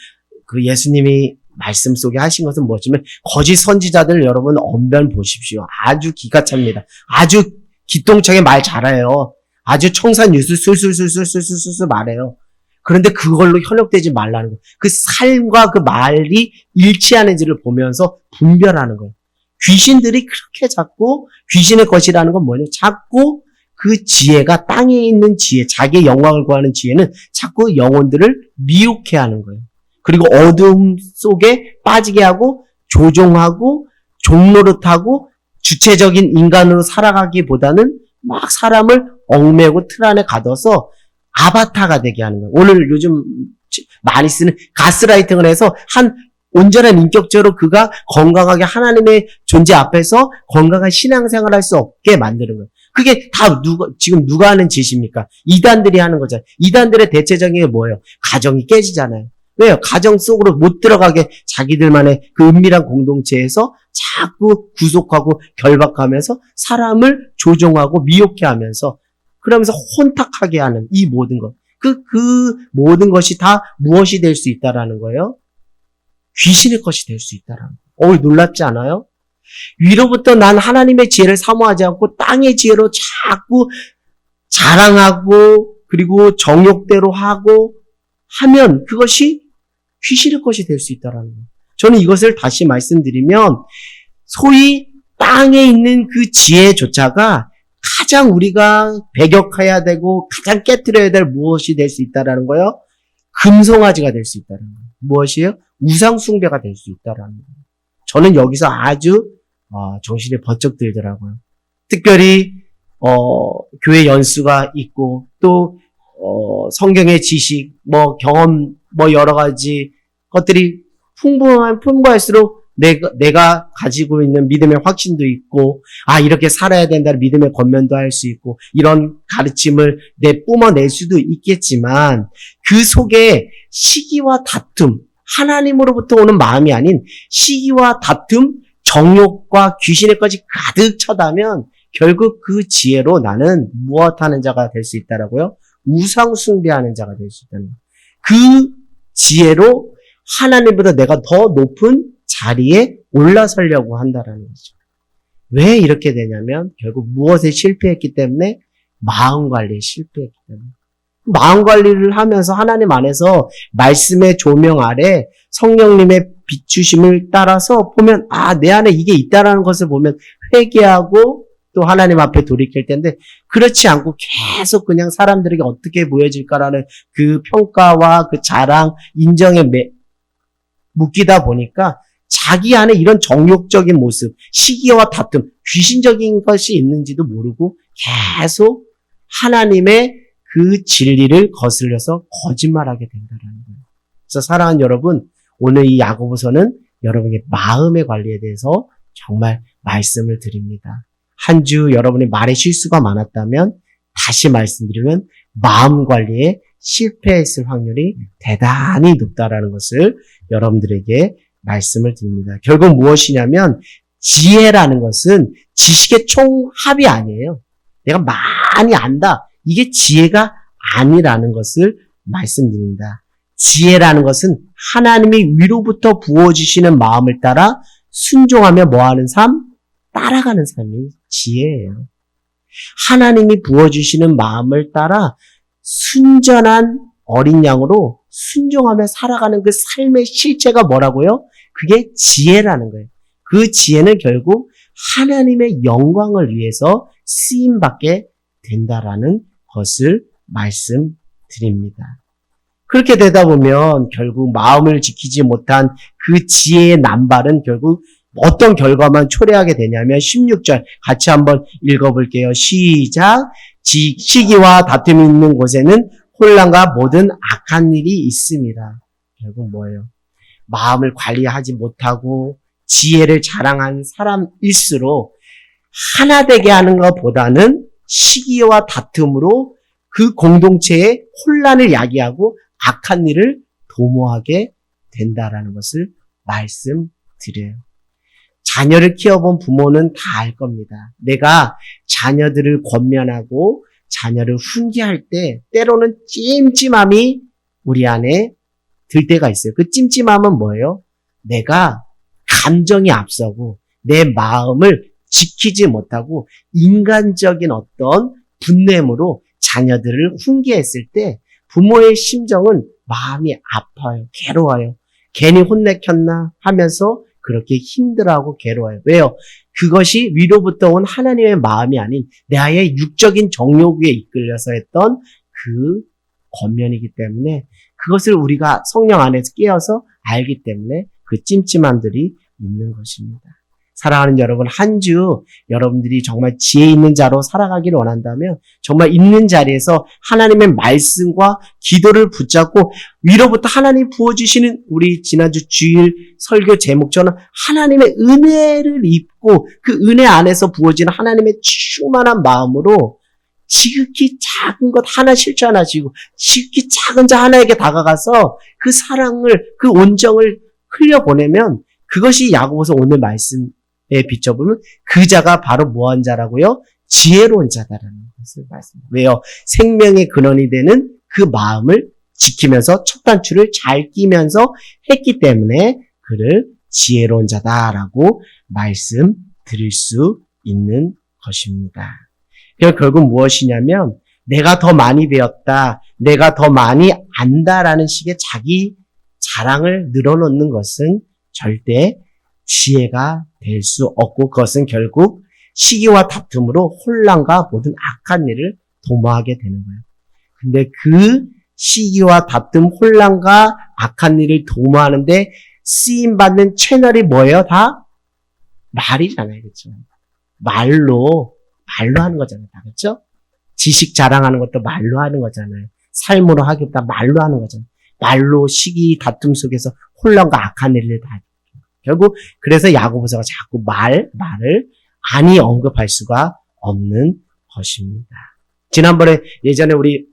그 예수님이 말씀 속에 하신 것은 뭐지만, 거짓 선지자들 여러분 언변 보십시오. 아주 기가 찹니다. 아주 기똥차게 말 잘해요. 아주 청산유수 술술술술술술술 말해요. 그런데 그걸로 현혹되지 말라는 거예요. 그 삶과 그 말이 일치하는지를 보면서 분별하는 거예요. 귀신들이 그렇게 자꾸 귀신의 것이라는 건 뭐냐? 자꾸 그 지혜가 땅에 있는 지혜, 자기의 영광을 구하는 지혜는 자꾸 영혼들을 미혹해 하는 거예요. 그리고 어둠 속에 빠지게 하고 조종하고 종노릇하고 주체적인 인간으로 살아가기보다는 막 사람을 얽매고 틀 안에 가둬서 아바타가 되게 하는 거예요. 오늘 요즘 많이 쓰는 가스라이팅을 해서 온전한 인격적으로 그가 건강하게 하나님의 존재 앞에서 건강한 신앙생활을 할 수 없게 만드는 거예요. 그게 다 지금 누가 하는 짓입니까? 이단들이 하는 거잖아요. 이단들의 대체적인 게 뭐예요? 가정이 깨지잖아요. 왜요? 가정 속으로 못 들어가게 자기들만의 그 은밀한 공동체에서 자꾸 구속하고 결박하면서 사람을 조종하고 미혹해 하면서 그러면서 혼탁하게 하는 이 모든 것. 그 모든 것이 다 무엇이 될 수 있다라는 거예요? 귀신의 것이 될 수 있다라는 거예요. 놀랍지 않아요? 위로부터 난 하나님의 지혜를 사모하지 않고 땅의 지혜로 자꾸 자랑하고 그리고 정욕대로 하고 하면 그것이 귀신의 것이 될 수 있다라는 거예요. 저는 이것을 다시 말씀드리면 소위 땅에 있는 그 지혜조차가 가장 우리가 배격해야 되고 가장 깨트려야 될 무엇이 될 수 있다라는 거예요? 금송아지가 될 수 있다는 거예요. 무엇이에요? 우상숭배가 될 수 있다라는 거예요. 저는 여기서 아주 정신이 번쩍 들더라고요. 특별히 교회 연수가 있고 또 성경의 지식, 경험, 여러 가지 것들이 풍부할수록 내가 가지고 있는 믿음의 확신도 있고, 이렇게 살아야 된다는 믿음의 권면도 할 수 있고, 이런 가르침을 뿜어낼 수도 있겠지만, 그 속에 시기와 다툼, 하나님으로부터 오는 마음이 아닌 시기와 다툼, 정욕과 귀신의 것이 가득 쳐다면, 결국 그 지혜로 나는 무엇하는 자가 될 수 있다라고요? 우상숭배하는 자가 될 수 있다는 거예요. 그 지혜로 하나님보다 내가 더 높은 자리에 올라서려고 한다라는 거죠. 왜 이렇게 되냐면 결국 무엇에 실패했기 때문에 마음 관리에 실패했기 때문에 마음 관리를 하면서 하나님 안에서 말씀의 조명 아래 성령님의 비추심을 따라서 보면 내 안에 이게 있다라는 것을 보면 회개하고 또 하나님 앞에 돌이킬 텐데 그렇지 않고 계속 그냥 사람들에게 어떻게 보여질까라는 그 평가와 그 자랑, 인정에 묶이다 보니까 자기 안에 이런 정욕적인 모습, 시기와 다툼, 귀신적인 것이 있는지도 모르고 계속 하나님의 그 진리를 거슬려서 거짓말하게 된다는 거예요. 그래서 사랑하는 여러분, 오늘 이 야고보서는 여러분의 마음의 관리에 대해서 정말 말씀을 드립니다. 한 주 여러분의 말에 실수가 많았다면 다시 말씀드리면 마음 관리에 실패했을 확률이 대단히 높다라는 것을 여러분들에게 말씀을 드립니다. 결국 무엇이냐면 지혜라는 것은 지식의 총합이 아니에요. 내가 많이 안다. 이게 지혜가 아니라는 것을 말씀드립니다. 지혜라는 것은 하나님이 위로부터 부어주시는 마음을 따라 순종하며 뭐하는 삶? 따라가는 삶이 지혜예요. 하나님이 부어주시는 마음을 따라 순전한 어린 양으로 순종하며 살아가는 그 삶의 실체가 뭐라고요? 그게 지혜라는 거예요. 그 지혜는 결국 하나님의 영광을 위해서 쓰임받게 된다라는 것을 말씀드립니다. 그렇게 되다 보면 결국 마음을 지키지 못한 그 지혜의 남발은 결국 어떤 결과만 초래하게 되냐면 16절 같이 한번 읽어볼게요. 시작. 시기와 다툼이 있는 곳에는 혼란과 모든 악한 일이 있습니다. 결국 뭐예요? 마음을 관리하지 못하고 지혜를 자랑한 사람일수록 하나 되게 하는 것보다는 시기와 다툼으로 그 공동체의 혼란을 야기하고 악한 일을 도모하게 된다라는 것을 말씀드려요. 자녀를 키워본 부모는 다 알 겁니다. 내가 자녀들을 권면하고 자녀를 훈계할 때 때로는 찜찜함이 우리 안에 들 때가 있어요. 그 찜찜함은 뭐예요? 내가 감정이 앞서고 내 마음을 지키지 못하고 인간적인 어떤 분냄으로 자녀들을 훈계했을 때 부모의 심정은 마음이 아파요. 괴로워요. 괜히 혼내켰나 하면서 그렇게 힘들어하고 괴로워요. 왜요? 그것이 위로부터 온 하나님의 마음이 아닌 나의 육적인 정욕에 이끌려서 했던 그 권면이기 때문에 그것을 우리가 성령 안에서 깨어서 알기 때문에 그 찜찜함들이 있는 것입니다. 사랑하는 여러분, 한 주 여러분들이 정말 지혜 있는 자로 살아가기를 원한다면 정말 있는 자리에서 하나님의 말씀과 기도를 붙잡고 위로부터 하나님 부어주시는 우리 지난주 주일 설교 제목처럼 하나님의 은혜를 입고 그 은혜 안에서 부어지는 하나님의 충만한 마음으로 지극히 작은 것 하나 실천하시고 지극히 작은 자 하나에게 다가가서 그 사랑을 그 온정을 흘려보내면 그것이 야고보서 오늘 말씀에 비춰보면 그 자가 바로 뭐한 자라고요? 지혜로운 자다라는 것을 말씀합니다. 왜요? 생명의 근원이 되는 그 마음을 지키면서 첫 단추를 잘 끼면서 했기 때문에 그를 지혜로운 자다라고 말씀드릴 수 있는 것입니다. 결국 무엇이냐면 내가 더 많이 배웠다, 내가 더 많이 안다라는 식의 자기 자랑을 늘어놓는 것은 절대 지혜가 될 수 없고 그것은 결국 시기와 다툼으로 혼란과 모든 악한 일을 도모하게 되는 거예요. 근데 그 시기와 다툼, 혼란과 악한 일을 도모하는데 쓰임받는 채널이 뭐예요? 다 말이잖아요. 그렇죠? 말로 하는 거잖아요. 다 그렇죠? 지식 자랑하는 것도 말로 하는 거잖아요. 삶으로 하기보다 말로 하는 거잖아요. 말로 시기 다툼 속에서 혼란과 악한 일을 다 결국 그래서 야고보서가 자꾸 말을 아니 언급할 수가 없는 것입니다. 지난번에 예전에 우리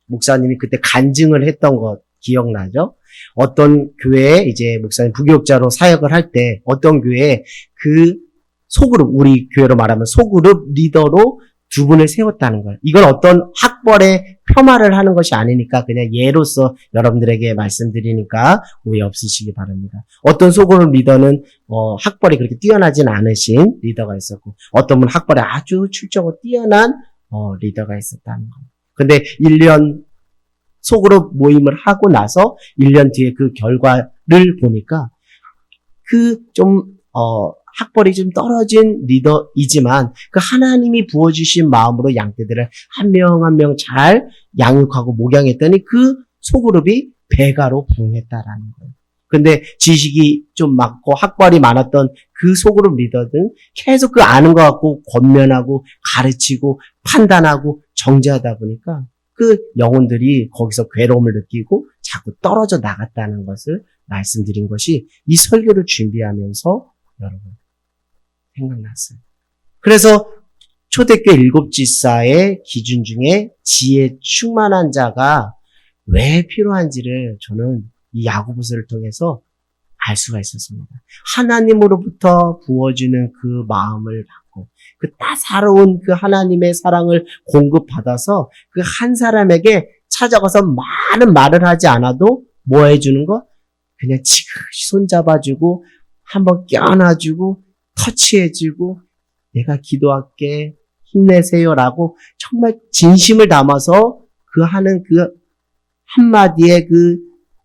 목사님이 그때 간증을 했던 것 기억나죠? 어떤 교회에 이제 목사님 부교육자로 사역을 할 때 어떤 교회에 그 소그룹, 우리 교회로 말하면 소그룹 리더로 두 분을 세웠다는 거예요. 이건 어떤 학벌에 폄하를 하는 것이 아니니까 그냥 예로서 여러분들에게 말씀드리니까 오해 없으시기 바랍니다. 어떤 소그룹 리더는 학벌이 그렇게 뛰어나진 않으신 리더가 있었고 어떤 분은 학벌이 아주 출중하고 뛰어난 리더가 있었다는 거예요. 근데 1년 소그룹 모임을 하고 나서 1년 뒤에 그 결과를 보니까 학벌이 좀 떨어진 리더이지만 그 하나님이 부어주신 마음으로 양떼들을 한 명 한 명 잘 양육하고 목양했더니 그 소그룹이 배가로 부흥했다라는 거예요. 근데 지식이 좀 많고 학벌이 많았던 그 소그룹 리더들은 계속 그 아는 것 같고 권면하고 가르치고 판단하고 정죄하다 보니까 그 영혼들이 거기서 괴로움을 느끼고 자꾸 떨어져 나갔다는 것을 말씀드린 것이 이 설교를 준비하면서 여러분 생각났어요. 그래서 초대교회 7지사의 기준 중에 지혜 충만한 자가 왜 필요한지를 저는 이 야고보서를 통해서 알 수가 있었습니다. 하나님으로부터 부어주는 그 마음을 받고 그 따사로운 그 하나님의 사랑을 공급받아서 그 한 사람에게 찾아가서 많은 말을 하지 않아도 뭐 해주는 거? 그냥 지그시 손잡아주고 한번 껴안아주고 터치해주고 내가 기도할게 힘내세요라고 정말 진심을 담아서 그 하는 그 한마디의 그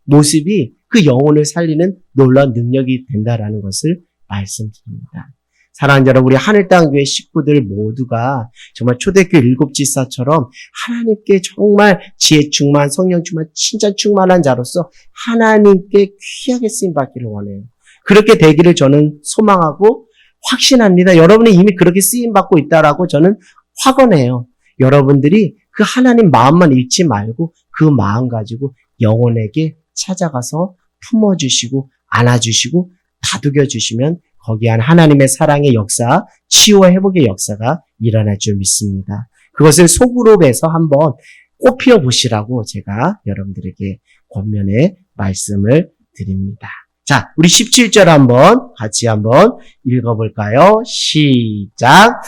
모습이 그 영혼을 살리는 놀라운 능력이 된다라는 것을 말씀드립니다. 사랑하는 여러분, 우리 하늘땅교회 식구들 모두가 정말 초대교회 일곱지사처럼 하나님께 정말 지혜 충만, 성령 충만, 칭찬 충만한 자로서 하나님께 귀하게 쓰임받기를 원해요. 그렇게 되기를 저는 소망하고 확신합니다. 여러분이 이미 그렇게 쓰임받고 있다라고 저는 확언해요. 여러분들이 그 하나님 마음만 잃지 말고 그 마음 가지고 영혼에게 찾아가서 품어주시고 안아주시고 다독여주시면 거기에 한 하나님의 사랑의 역사, 치유와 회복의 역사가 일어날 줄 믿습니다. 그것을 소그룹에서 한번 꽃피워 보시라고 제가 여러분들에게 권면의 말씀을 드립니다. 자, 우리 17절 같이 한번 읽어볼까요? 시작.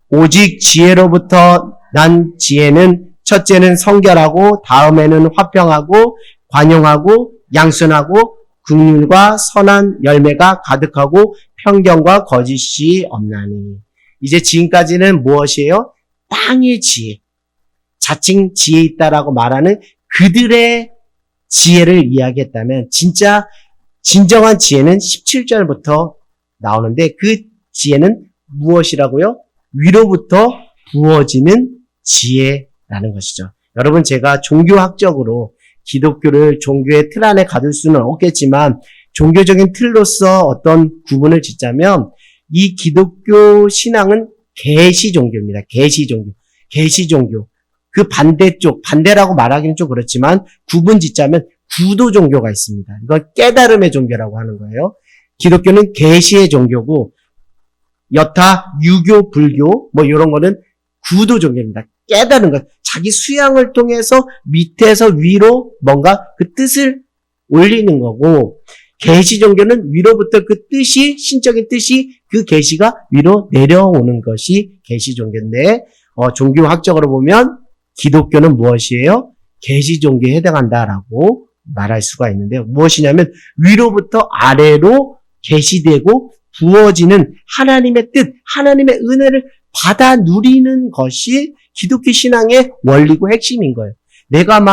오직 지혜로부터 난 지혜는 첫째는 성결하고 다음에는 화평하고 관용하고 양순하고 긍휼과 선한 열매가 가득하고 편견과 거짓이 없나니. 이제 지금까지는 무엇이에요? 땅의 지혜. 자칭 지혜 있다라고 말하는 그들의 지혜를 이야기했다면 진정한 지혜는 17절부터 나오는데 그 지혜는 무엇이라고요? 위로부터 부어지는 지혜라는 것이죠. 여러분, 제가 종교학적으로 기독교를 종교의 틀 안에 가둘 수는 없겠지만 종교적인 틀로서 어떤 구분을 짓자면 이 기독교 신앙은 계시 종교입니다. 계시 종교. 그 반대라고 말하기는 좀 그렇지만 구분 짓자면 구도 종교가 있습니다. 이건 깨달음의 종교라고 하는 거예요. 기독교는 계시의 종교고 여타 유교, 불교 뭐 이런 거는 구도 종교입니다. 깨달은 것, 자기 수양을 통해서 밑에서 위로 뭔가 그 뜻을 올리는 거고, 계시 종교는 위로부터 그 뜻이, 신적인 뜻이 그 계시가 위로 내려오는 것이 계시 종교인데, 종교학적으로 보면 기독교는 무엇이에요? 계시 종교에 해당한다라고 말할 수가 있는데요. 무엇이냐면 위로부터 아래로 계시되고 부어지는 하나님의 뜻, 하나님의 은혜를 받아 누리는 것이 기독교 신앙의 원리고 핵심인 거예요. 내가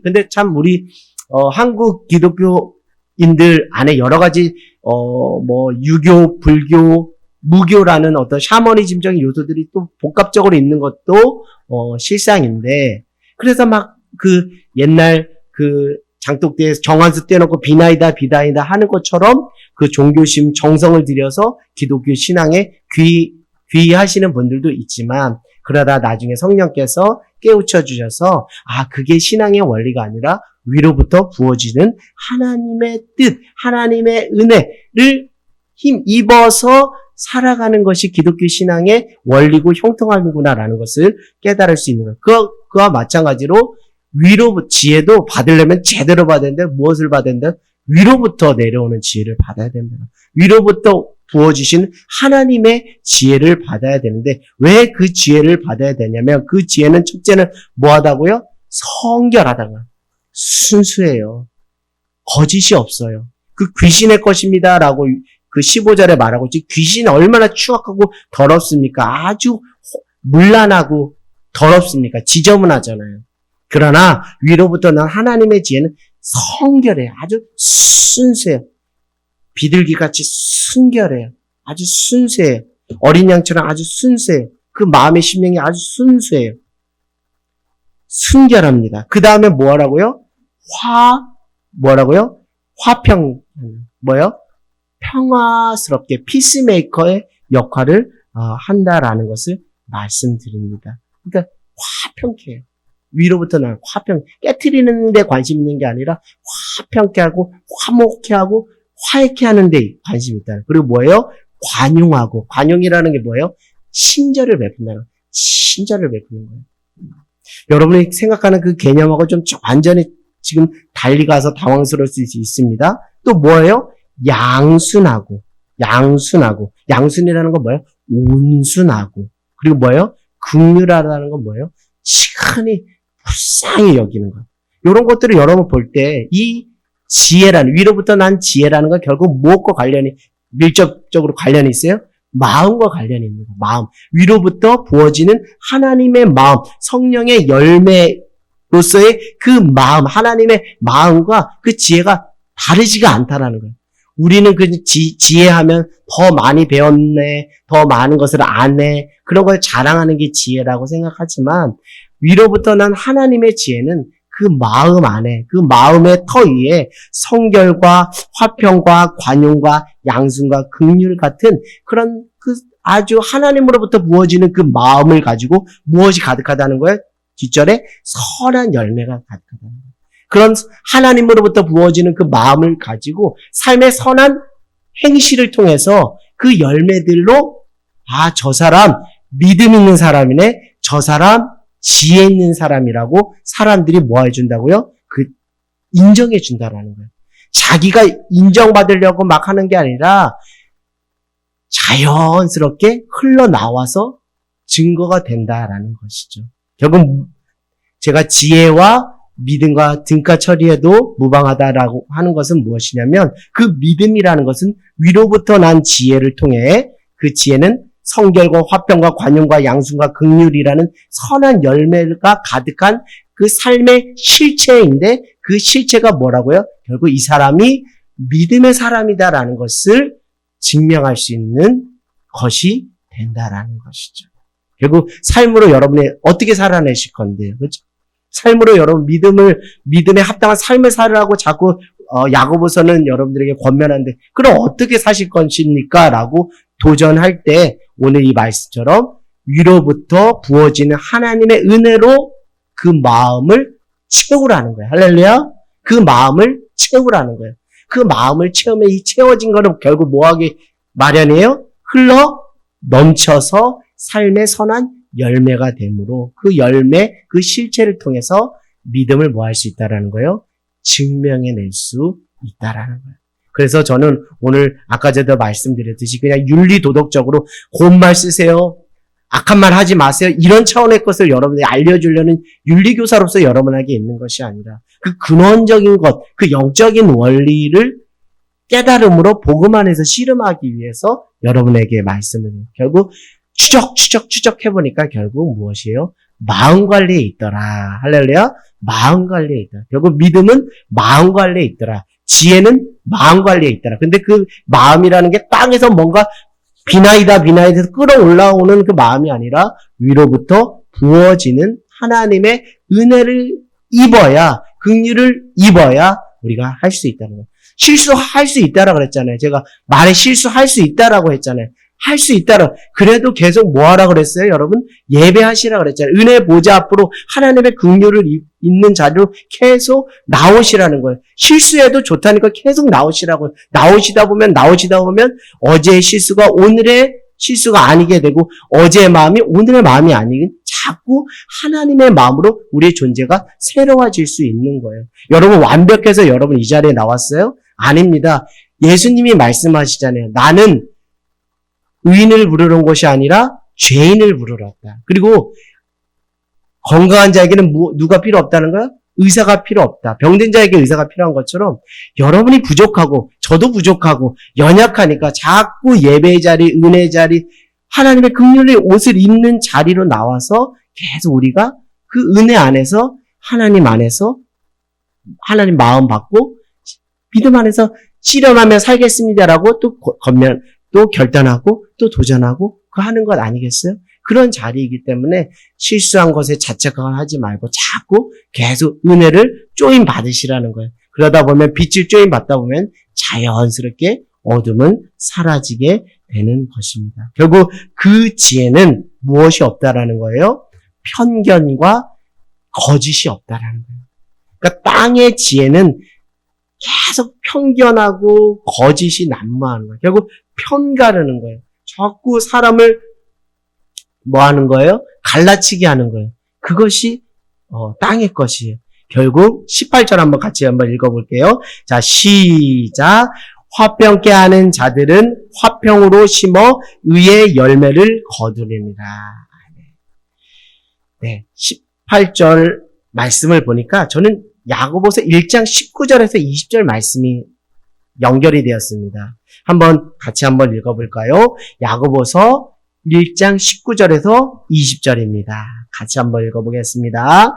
근데 참 우리, 한국 기독교인들 안에 여러 가지, 유교, 불교, 무교라는 어떤 샤머니즘적인 요소들이 또 복합적으로 있는 것도, 실상인데, 그래서 옛날 장독대에서 정한수 떼놓고 비나이다 하는 것처럼 그 종교심 정성을 들여서 기독교 신앙에 귀의하시는 분들도 있지만, 그러다 나중에 성령께서 깨우쳐 주셔서 그게 신앙의 원리가 아니라 위로부터 부어지는 하나님의 뜻, 하나님의 은혜를 힘입어서 살아가는 것이 기독교 신앙의 원리고 형통함이구나라는 것을 깨달을 수 있는 거예요. 그와 마찬가지로 지혜도 받으려면 제대로 받아야 된다. 무엇을 받아야 된다? 위로부터 내려오는 지혜를 받아야 된다. 위로부터 부어주신 하나님의 지혜를 받아야 되는데 왜 그 지혜를 받아야 되냐면 그 지혜는 첫째는 뭐하다고요? 성결하다가 순수해요. 거짓이 없어요. 그 귀신의 것입니다라고 그 15절에 말하고 있지. 귀신은 얼마나 추악하고 더럽습니까? 아주 문란하고 더럽습니까? 지저분하잖아요. 그러나 위로부터 난 하나님의 지혜는 성결해요. 아주 순수해요. 비둘기같이 순결해요. 아주 순수해요. 어린 양처럼 아주 순수해요. 그 마음의 심령이 아주 순수해요. 순결합니다. 그 다음에 뭐라고요? 평화스럽게 피스메이커의 역할을 한다라는 것을 말씀드립니다. 그러니까 화평케 해요. 위로부터 나는 깨트리는 데 관심 있는 게 아니라 화평케 하고 화목케 하고 화해케 하는 데 관심이 있다. 그리고 뭐예요? 관용이라는 게 뭐예요? 친절을 베푼다는 거예요. 친절을 베푸는 거예요. 여러분이 생각하는 그 개념하고 좀 완전히 지금 달리 가서 당황스러울 수 있습니다. 또 뭐예요? 양순하고. 양순이라는 건 뭐예요? 온순하고. 그리고 뭐예요? 긍휼하다는 건 뭐예요? 시간이 불쌍히 여기는 것. 이런 것들을 여러분 볼 때 이 위로부터 난 지혜라는 건 결국 무엇과 밀접적으로 관련이 있어요? 마음과 관련이 있는 거예요. 마음. 위로부터 부어지는 하나님의 마음, 성령의 열매로서의 그 마음, 하나님의 마음과 그 지혜가 다르지가 않다라는 거예요. 우리는 그 지혜하면 더 많이 배웠네, 더 많은 것을 아네, 그런 걸 자랑하는 게 지혜라고 생각하지만 위로부터 난 하나님의 지혜는 그 마음 안에, 그 마음의 터 위에 성결과 화평과 관용과 양순과 긍휼 같은 그런 그 아주 하나님으로부터 부어지는 그 마음을 가지고 무엇이 가득하다는 거예요? 뒷절에 선한 열매가 가득하다는 거예요. 그런 하나님으로부터 부어지는 그 마음을 가지고 삶의 선한 행실을 통해서 그 열매들로 저 사람 믿음 있는 사람이네, 저 사람 지혜 있는 사람이라고 사람들이 뭐 해준다고요? 인정해 준다라는 거예요. 자기가 인정받으려고 막 하는 게 아니라 자연스럽게 흘러나와서 증거가 된다라는 것이죠. 결국 제가 지혜와 믿음과 등가 처리에도 무방하다라고 하는 것은 무엇이냐면 그 믿음이라는 것은 위로부터 난 지혜를 통해 그 지혜는 성결과 화평과 관용과 양순과 긍휼이라는 선한 열매가 가득한 그 삶의 실체인데 그 실체가 뭐라고요? 결국 이 사람이 믿음의 사람이다라는 것을 증명할 수 있는 것이 된다라는 것이죠. 결국 삶으로 여러분이 어떻게 살아내실 건데요. 그렇죠? 삶으로 여러분 믿음에 합당한 삶을 살으라고 자꾸 야고보서는 여러분들에게 권면하는데 그럼 어떻게 사실 것입니까? 라고 도전할 때 오늘 이 말씀처럼 위로부터 부어지는 하나님의 은혜로 그 마음을 채우라는 거예요. 할렐루야. 그 마음을 채우라는 거예요. 그 마음을 채우면 이 채워진 거는 결국 뭐하기 마련이에요? 흘러 넘쳐서 삶의 선한 열매가 되므로 그 열매, 그 실체를 통해서 믿음을 뭐 할 수 있다라는 거예요? 증명해낼 수 있다라는 거예요. 그래서 저는 오늘 아까 전에 말씀드렸듯이 그냥 윤리도덕적으로 고운 말 쓰세요. 악한 말 하지 마세요. 이런 차원의 것을 여러분에게 알려주려는 윤리교사로서 여러분에게 있는 것이 아니라 그 근원적인 것, 그 영적인 원리를 깨달음으로 복음 안에서 씨름하기 위해서 여러분에게 말씀을 해요. 결국 추적해보니까 결국 무엇이에요? 마음 관리에 있더라. 할렐루야. 마음 관리에 있더라. 결국 믿음은 마음 관리에 있더라. 지혜는 마음 관리에 있더라. 근데 그 마음이라는 게 땅에서 뭔가 비나이다 끌어올라오는 그 마음이 아니라 위로부터 부어지는 하나님의 은혜를 입어야, 긍휼을 입어야 우리가 할 수 있다는 거예요. 실수할 수 있다라고 그랬잖아요. 제가 말에 실수할 수 있다라고 했잖아요. 할 수 있다라. 그래도 계속 뭐 하라 그랬어요, 여러분? 예배하시라 그랬잖아요. 은혜 보좌 앞으로 하나님의 긍휼을 있는 자리로 계속 나오시라는 거예요. 실수해도 좋다니까 계속 나오시라고. 나오시다 보면 어제의 실수가 오늘의 실수가 아니게 되고 어제의 마음이 오늘의 마음이 아니긴 자꾸 하나님의 마음으로 우리의 존재가 새로워질 수 있는 거예요. 여러분 완벽해서 여러분 이 자리에 나왔어요? 아닙니다. 예수님이 말씀하시잖아요. 나는 의인을 부르러 온 것이 아니라 죄인을 부르러 왔다. 그리고 건강한 자에게는 누가 필요 없다는 거야? 의사가 필요 없다. 병든 자에게 의사가 필요한 것처럼 여러분이 부족하고 저도 부족하고 연약하니까 자꾸 예배의 자리, 은혜의 자리, 하나님의 긍휼의 옷을 입는 자리로 나와서 계속 우리가 그 은혜 안에서 하나님 안에서 하나님 마음 받고 믿음 안에서 씨름하며 살겠습니다라고 또 결단하고 또 도전하고 그 하는 것 아니겠어요? 그런 자리이기 때문에 실수한 것에 자책하지 말고 자꾸 계속 은혜를 쪼임 받으시라는 거예요. 그러다 보면 빛을 쪼임 받다 보면 자연스럽게 어둠은 사라지게 되는 것입니다. 결국 그 지혜는 무엇이 없다라는 거예요? 편견과 거짓이 없다라는 거예요. 그러니까 땅의 지혜는 계속 편견하고 거짓이 난무하는 거예요. 결국 편가르는 거예요. 자꾸 사람을 뭐 하는 거예요? 갈라치게 하는 거예요. 그것이 땅의 것이에요. 결국 18절 같이 한번 읽어볼게요. 자, 시작. 화평케 하는 자들은 화평으로 심어 의의 열매를 거두리니라. 네, 18절 말씀을 보니까 저는 야고보서 1장 19절에서 20절 말씀이 연결이 되었습니다. 한번 같이 한번 읽어볼까요? 야고보서 1장 19절에서 20절입니다. 같이 한번 읽어보겠습니다.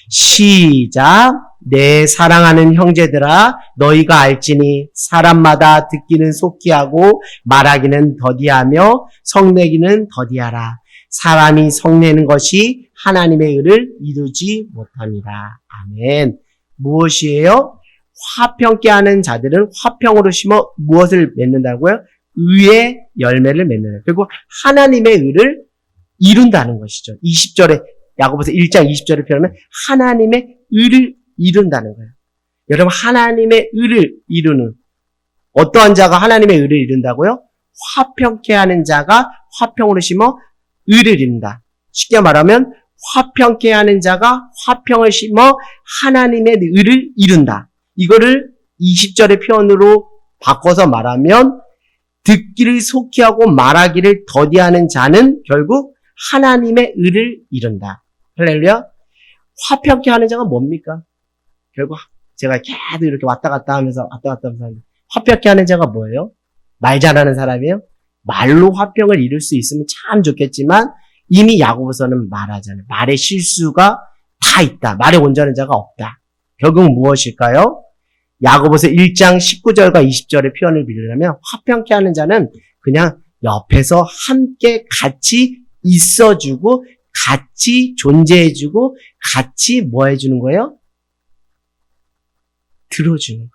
시작. 내 사랑하는 형제들아 너희가 알지니 사람마다 듣기는 속히 하고 말하기는 더디하며 성내기는 더디하라. 사람이 성내는 것이 하나님의 의를 이루지 못합니다. 아멘. 무엇이에요? 화평케 하는 자들은 화평으로 심어 무엇을 맺는다고요? 의의 열매를 맺는, 그리고 하나님의 의를 이룬다는 것이죠. 20절에, 야고보서 1장 20절에 표현하면 하나님의 의를 이룬다는 거예요. 여러분, 하나님의 의를 이루는, 어떠한 자가 하나님의 의를 이룬다고요? 화평케 하는 자가 화평으로 심어 의를 이룬다. 쉽게 말하면 화평케 하는 자가 화평을 심어 하나님의 의를 이룬다. 이거를 20절의 표현으로 바꿔서 말하면 듣기를 속히 하고 말하기를 더디하는 자는 결국 하나님의 의를 이룬다. 할렐루야. 화평케 하는 자가 뭡니까? 결국 제가 계속 이렇게 왔다 갔다 하면서 화평케 하는 자가 뭐예요? 말 잘하는 사람이에요? 말로 화평을 이룰 수 있으면 참 좋겠지만 이미 야고보서는 말하잖아요. 말에 실수가 다 있다. 말에 온전한 자가 없다. 결국 무엇일까요? 야고보서 1장 19절과 20절의 표현을 빌리려면 화평케 하는 자는 그냥 옆에서 함께 같이 있어주고 같이 존재해주고 같이 뭐 해주는 거예요? 들어주는 거.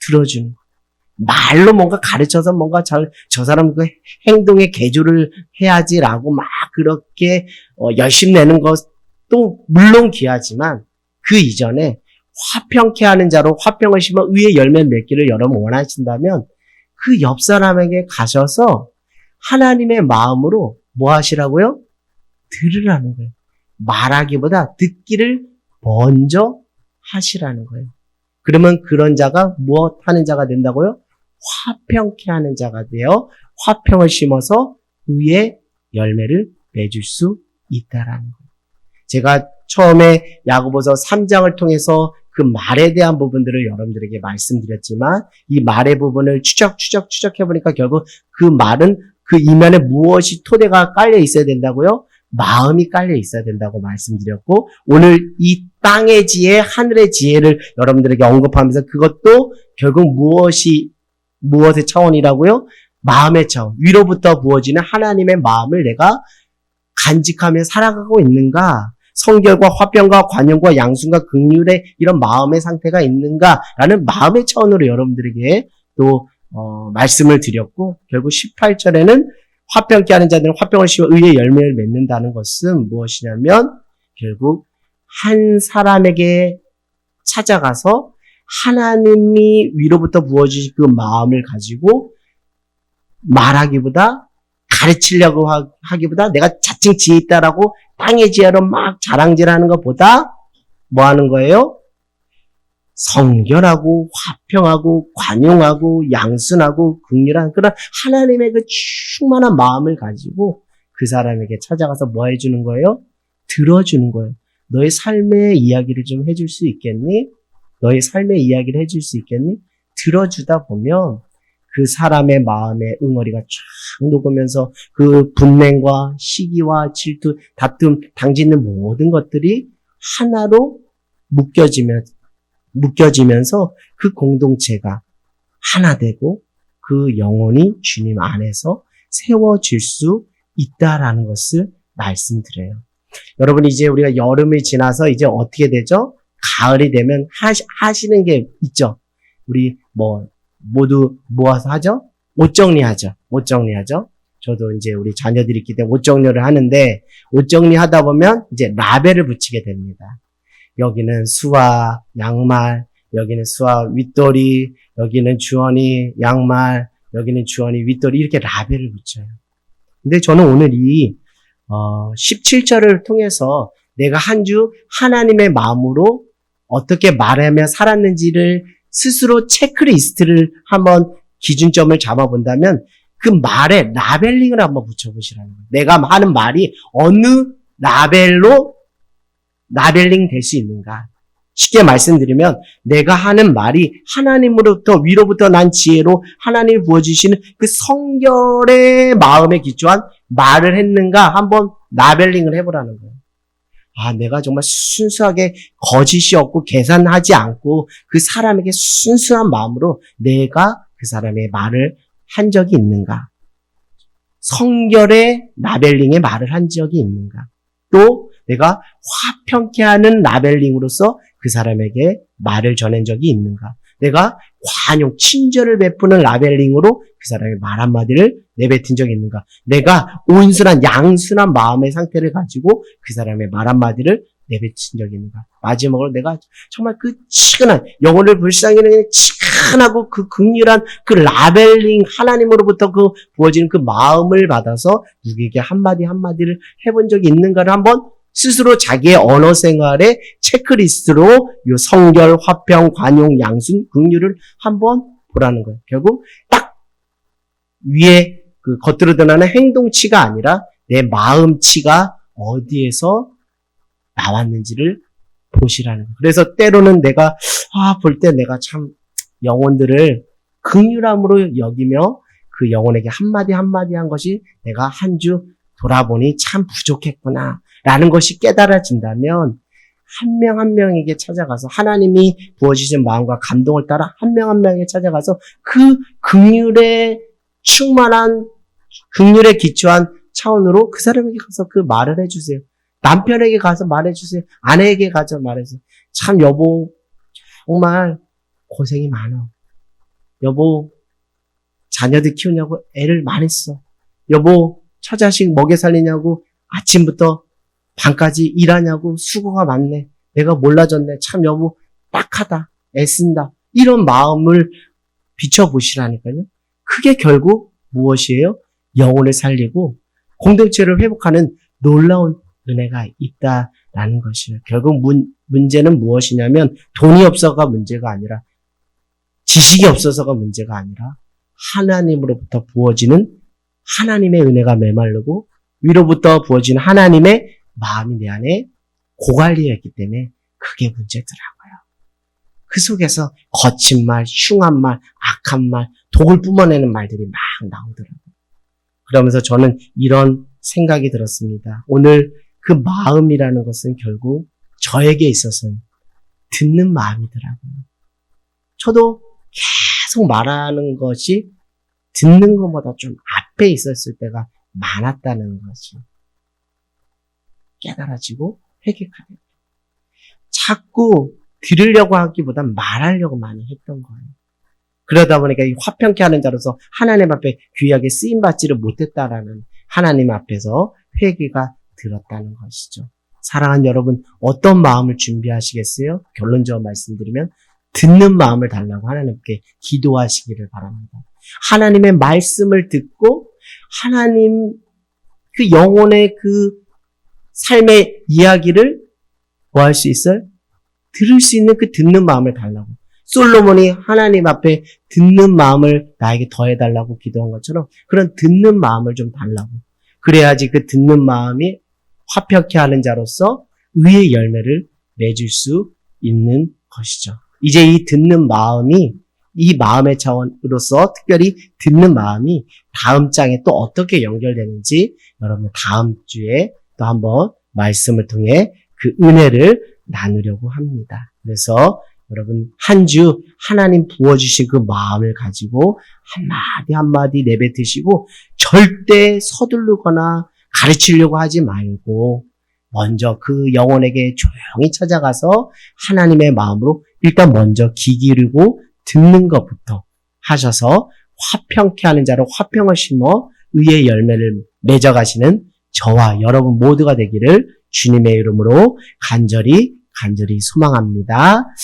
들어주는 거. 말로 뭔가 가르쳐서 뭔가 저 사람 그 행동에 개조를 해야지라고 막 그렇게 열심히 내는 것도 물론 귀하지만 그 이전에 화평케 하는 자로 화평을 심어 의의 열매를 맺기를 여러분 원하신다면 그 옆 사람에게 가셔서 하나님의 마음으로 뭐 하시라고요? 들으라는 거예요. 말하기보다 듣기를 먼저 하시라는 거예요. 그러면 그런 자가 무엇 하는 자가 된다고요? 화평케 하는 자가 되어 화평을 심어서 의의 열매를 맺을 수 있다라는 거예요. 제가 처음에 야고보서 3장을 통해서 그 말에 대한 부분들을 여러분들에게 말씀드렸지만 이 말의 부분을 추적해보니까 결국 그 말은 그 이면에 무엇이 토대가 깔려 있어야 된다고요? 마음이 깔려 있어야 된다고 말씀드렸고 오늘 이 땅의 지혜, 하늘의 지혜를 여러분들에게 언급하면서 그것도 결국 무엇의 차원이라고요? 마음의 차원. 위로부터 부어지는 하나님의 마음을 내가 간직하며 살아가고 있는가? 성결과 화평과 관용과 양순과 긍휼의 이런 마음의 상태가 있는가라는 마음의 차원으로 여러분들에게 또 말씀을 드렸고 결국 18절에는 화평케 하는 자들은 화평을 심어 의의 열매를 맺는다는 것은 무엇이냐면 결국 한 사람에게 찾아가서 하나님이 위로부터 부어주신 그 마음을 가지고 말하기보다 가르치려고 하기보다 내가 자칭 지혜 있다라고 땅의 지혜로 막 자랑질하는 것보다 뭐 하는 거예요? 성결하고 화평하고 관용하고 양순하고 긍휼한 그런 하나님의 그 충만한 마음을 가지고 그 사람에게 찾아가서 뭐 해주는 거예요? 들어주는 거예요. 너의 삶의 이야기를 좀 해줄 수 있겠니? 너의 삶의 이야기를 해줄 수 있겠니? 들어주다 보면 그 사람의 마음에 응어리가 쫙 녹으면서 그 분냉과 시기와 질투, 다툼, 당짓는 모든 것들이 하나로 묶여지면서 그 공동체가 하나 되고 그 영혼이 주님 안에서 세워질 수 있다라는 것을 말씀드려요. 여러분 이제 우리가 여름이 지나서 이제 어떻게 되죠? 가을이 되면 하시는 게 있죠. 우리 모두 모아서 하죠? 옷 정리하죠. 저도 이제 우리 자녀들이 있기 때문에 옷 정리를 하는데 옷 정리하다 보면 이제 라벨을 붙이게 됩니다. 여기는 수아 양말, 여기는 수아 윗돌이, 여기는 주원이 양말, 여기는 주원이 윗돌이 이렇게 라벨을 붙여요. 근데 저는 오늘 이 17절을 통해서 내가 한 주 하나님의 마음으로 어떻게 말하며 살았는지를 스스로 체크리스트를 한번 기준점을 잡아본다면 그 말에 라벨링을 한번 붙여보시라는 거예요. 내가 하는 말이 어느 라벨로 라벨링 될 수 있는가. 쉽게 말씀드리면 내가 하는 말이 하나님으로부터 위로부터 난 지혜로 하나님이 부어주시는 그 성결의 마음에 기초한 말을 했는가 한번 라벨링을 해보라는 거예요. 아, 내가 정말 순수하게 거짓이 없고 계산하지 않고 그 사람에게 순수한 마음으로 내가 그 사람의 말을 한 적이 있는가? 성결의 라벨링의 말을 한 적이 있는가? 또 내가 화평케 하는 라벨링으로서 그 사람에게 말을 전한 적이 있는가? 내가 관용, 친절을 베푸는 라벨링으로 그 사람의 말 한마디를 내뱉은 적이 있는가? 내가 온순한, 양순한 마음의 상태를 가지고 그 사람의 말 한마디를 내뱉은 적이 있는가? 마지막으로 내가 정말 그 치근한, 영혼을 불쌍히 여기는 치근하고 그 극률한 그 라벨링, 하나님으로부터 그 부어지는 그 마음을 받아서 누구에게 한마디 한마디를 해본 적이 있는가를 한번 스스로 자기의 언어 생활의 체크리스트로 이 성결, 화평, 관용, 양순, 긍휼을 한번 보라는 거예요. 결국 딱 위에 그 겉으로 드러나는 행동치가 아니라 내 마음치가 어디에서 나왔는지를 보시라는 거예요. 그래서 때로는 내가 볼 때 내가 참 영혼들을 긍휼함으로 여기며 그 영혼에게 한마디 한마디 한 것이 내가 한 주 돌아보니 참 부족했구나 라는 것이 깨달아진다면 한 명 한 명에게 찾아가서 하나님이 부어주신 마음과 감동을 따라 한 명 한 명에게 찾아가서 그 긍휼에 충만한 긍휼에 기초한 차원으로 그 사람에게 가서 그 말을 해주세요. 남편에게 가서 말해주세요. 아내에게 가서 말해주세요. 참 여보 정말 고생이 많아. 여보 자녀들 키우냐고 애를 많이 써. 여보 처자식 먹여 살리냐고 아침부터 밤까지 일하냐고 수고가 많네. 내가 몰라줬네. 참 여보 딱하다. 애쓴다. 이런 마음을 비춰보시라니까요. 그게 결국 무엇이에요? 영혼을 살리고 공동체를 회복하는 놀라운 은혜가 있다라는 것이에요. 결국 문제는 무엇이냐면 돈이 없어가 문제가 아니라 지식이 없어서가 문제가 아니라 하나님으로부터 부어지는 하나님의 은혜가 메마르고 위로부터 부어지는 하나님의 마음이 내 안에 고갈되어 있기 때문에 그게 문제더라고요. 그 속에서 거친 말, 흉한 말, 악한 말, 독을 뿜어내는 말들이 막 나오더라고요. 그러면서 저는 이런 생각이 들었습니다. 오늘 그 마음이라는 것은 결국 저에게 있어서는 듣는 마음이더라고요. 저도 계속 말하는 것이 듣는 것보다 좀 앞에 있었을 때가 많았다는 것이 깨달아지고 회개하게 돼요. 자꾸 들으려고 하기보단 말하려고 많이 했던 거예요. 그러다 보니까 이 화평케 하는 자로서 하나님 앞에 귀하게 쓰임받지를 못했다라는 하나님 앞에서 회개가 들었다는 것이죠. 사랑하는 여러분, 어떤 마음을 준비하시겠어요? 결론적으로 말씀드리면 듣는 마음을 달라고 하나님께 기도하시기를 바랍니다. 하나님의 말씀을 듣고 하나님 그 영혼의 그 삶의 이야기를 뭐 할 수 있어요? 들을 수 있는 그 듣는 마음을 달라고. 솔로몬이 하나님 앞에 듣는 마음을 나에게 더해달라고 기도한 것처럼 그런 듣는 마음을 좀 달라고. 그래야지 그 듣는 마음이 화평케 하는 자로서 의의 열매를 맺을 수 있는 것이죠. 이제 이 듣는 마음이 이 마음의 차원으로서 특별히 듣는 마음이 다음 장에 또 어떻게 연결되는지 여러분 다음 주에 또 한번 말씀을 통해 그 은혜를 나누려고 합니다. 그래서 여러분 한 주 하나님 부어주신 그 마음을 가지고 한마디 한마디 내뱉으시고 절대 서두르거나 가르치려고 하지 말고 먼저 그 영혼에게 조용히 찾아가서 하나님의 마음으로 일단 먼저 귀 기울이고 듣는 것부터 하셔서 화평케 하는 자로 화평을 심어 의의 열매를 맺어가시는 저와 여러분 모두가 되기를 주님의 이름으로 간절히 소망합니다.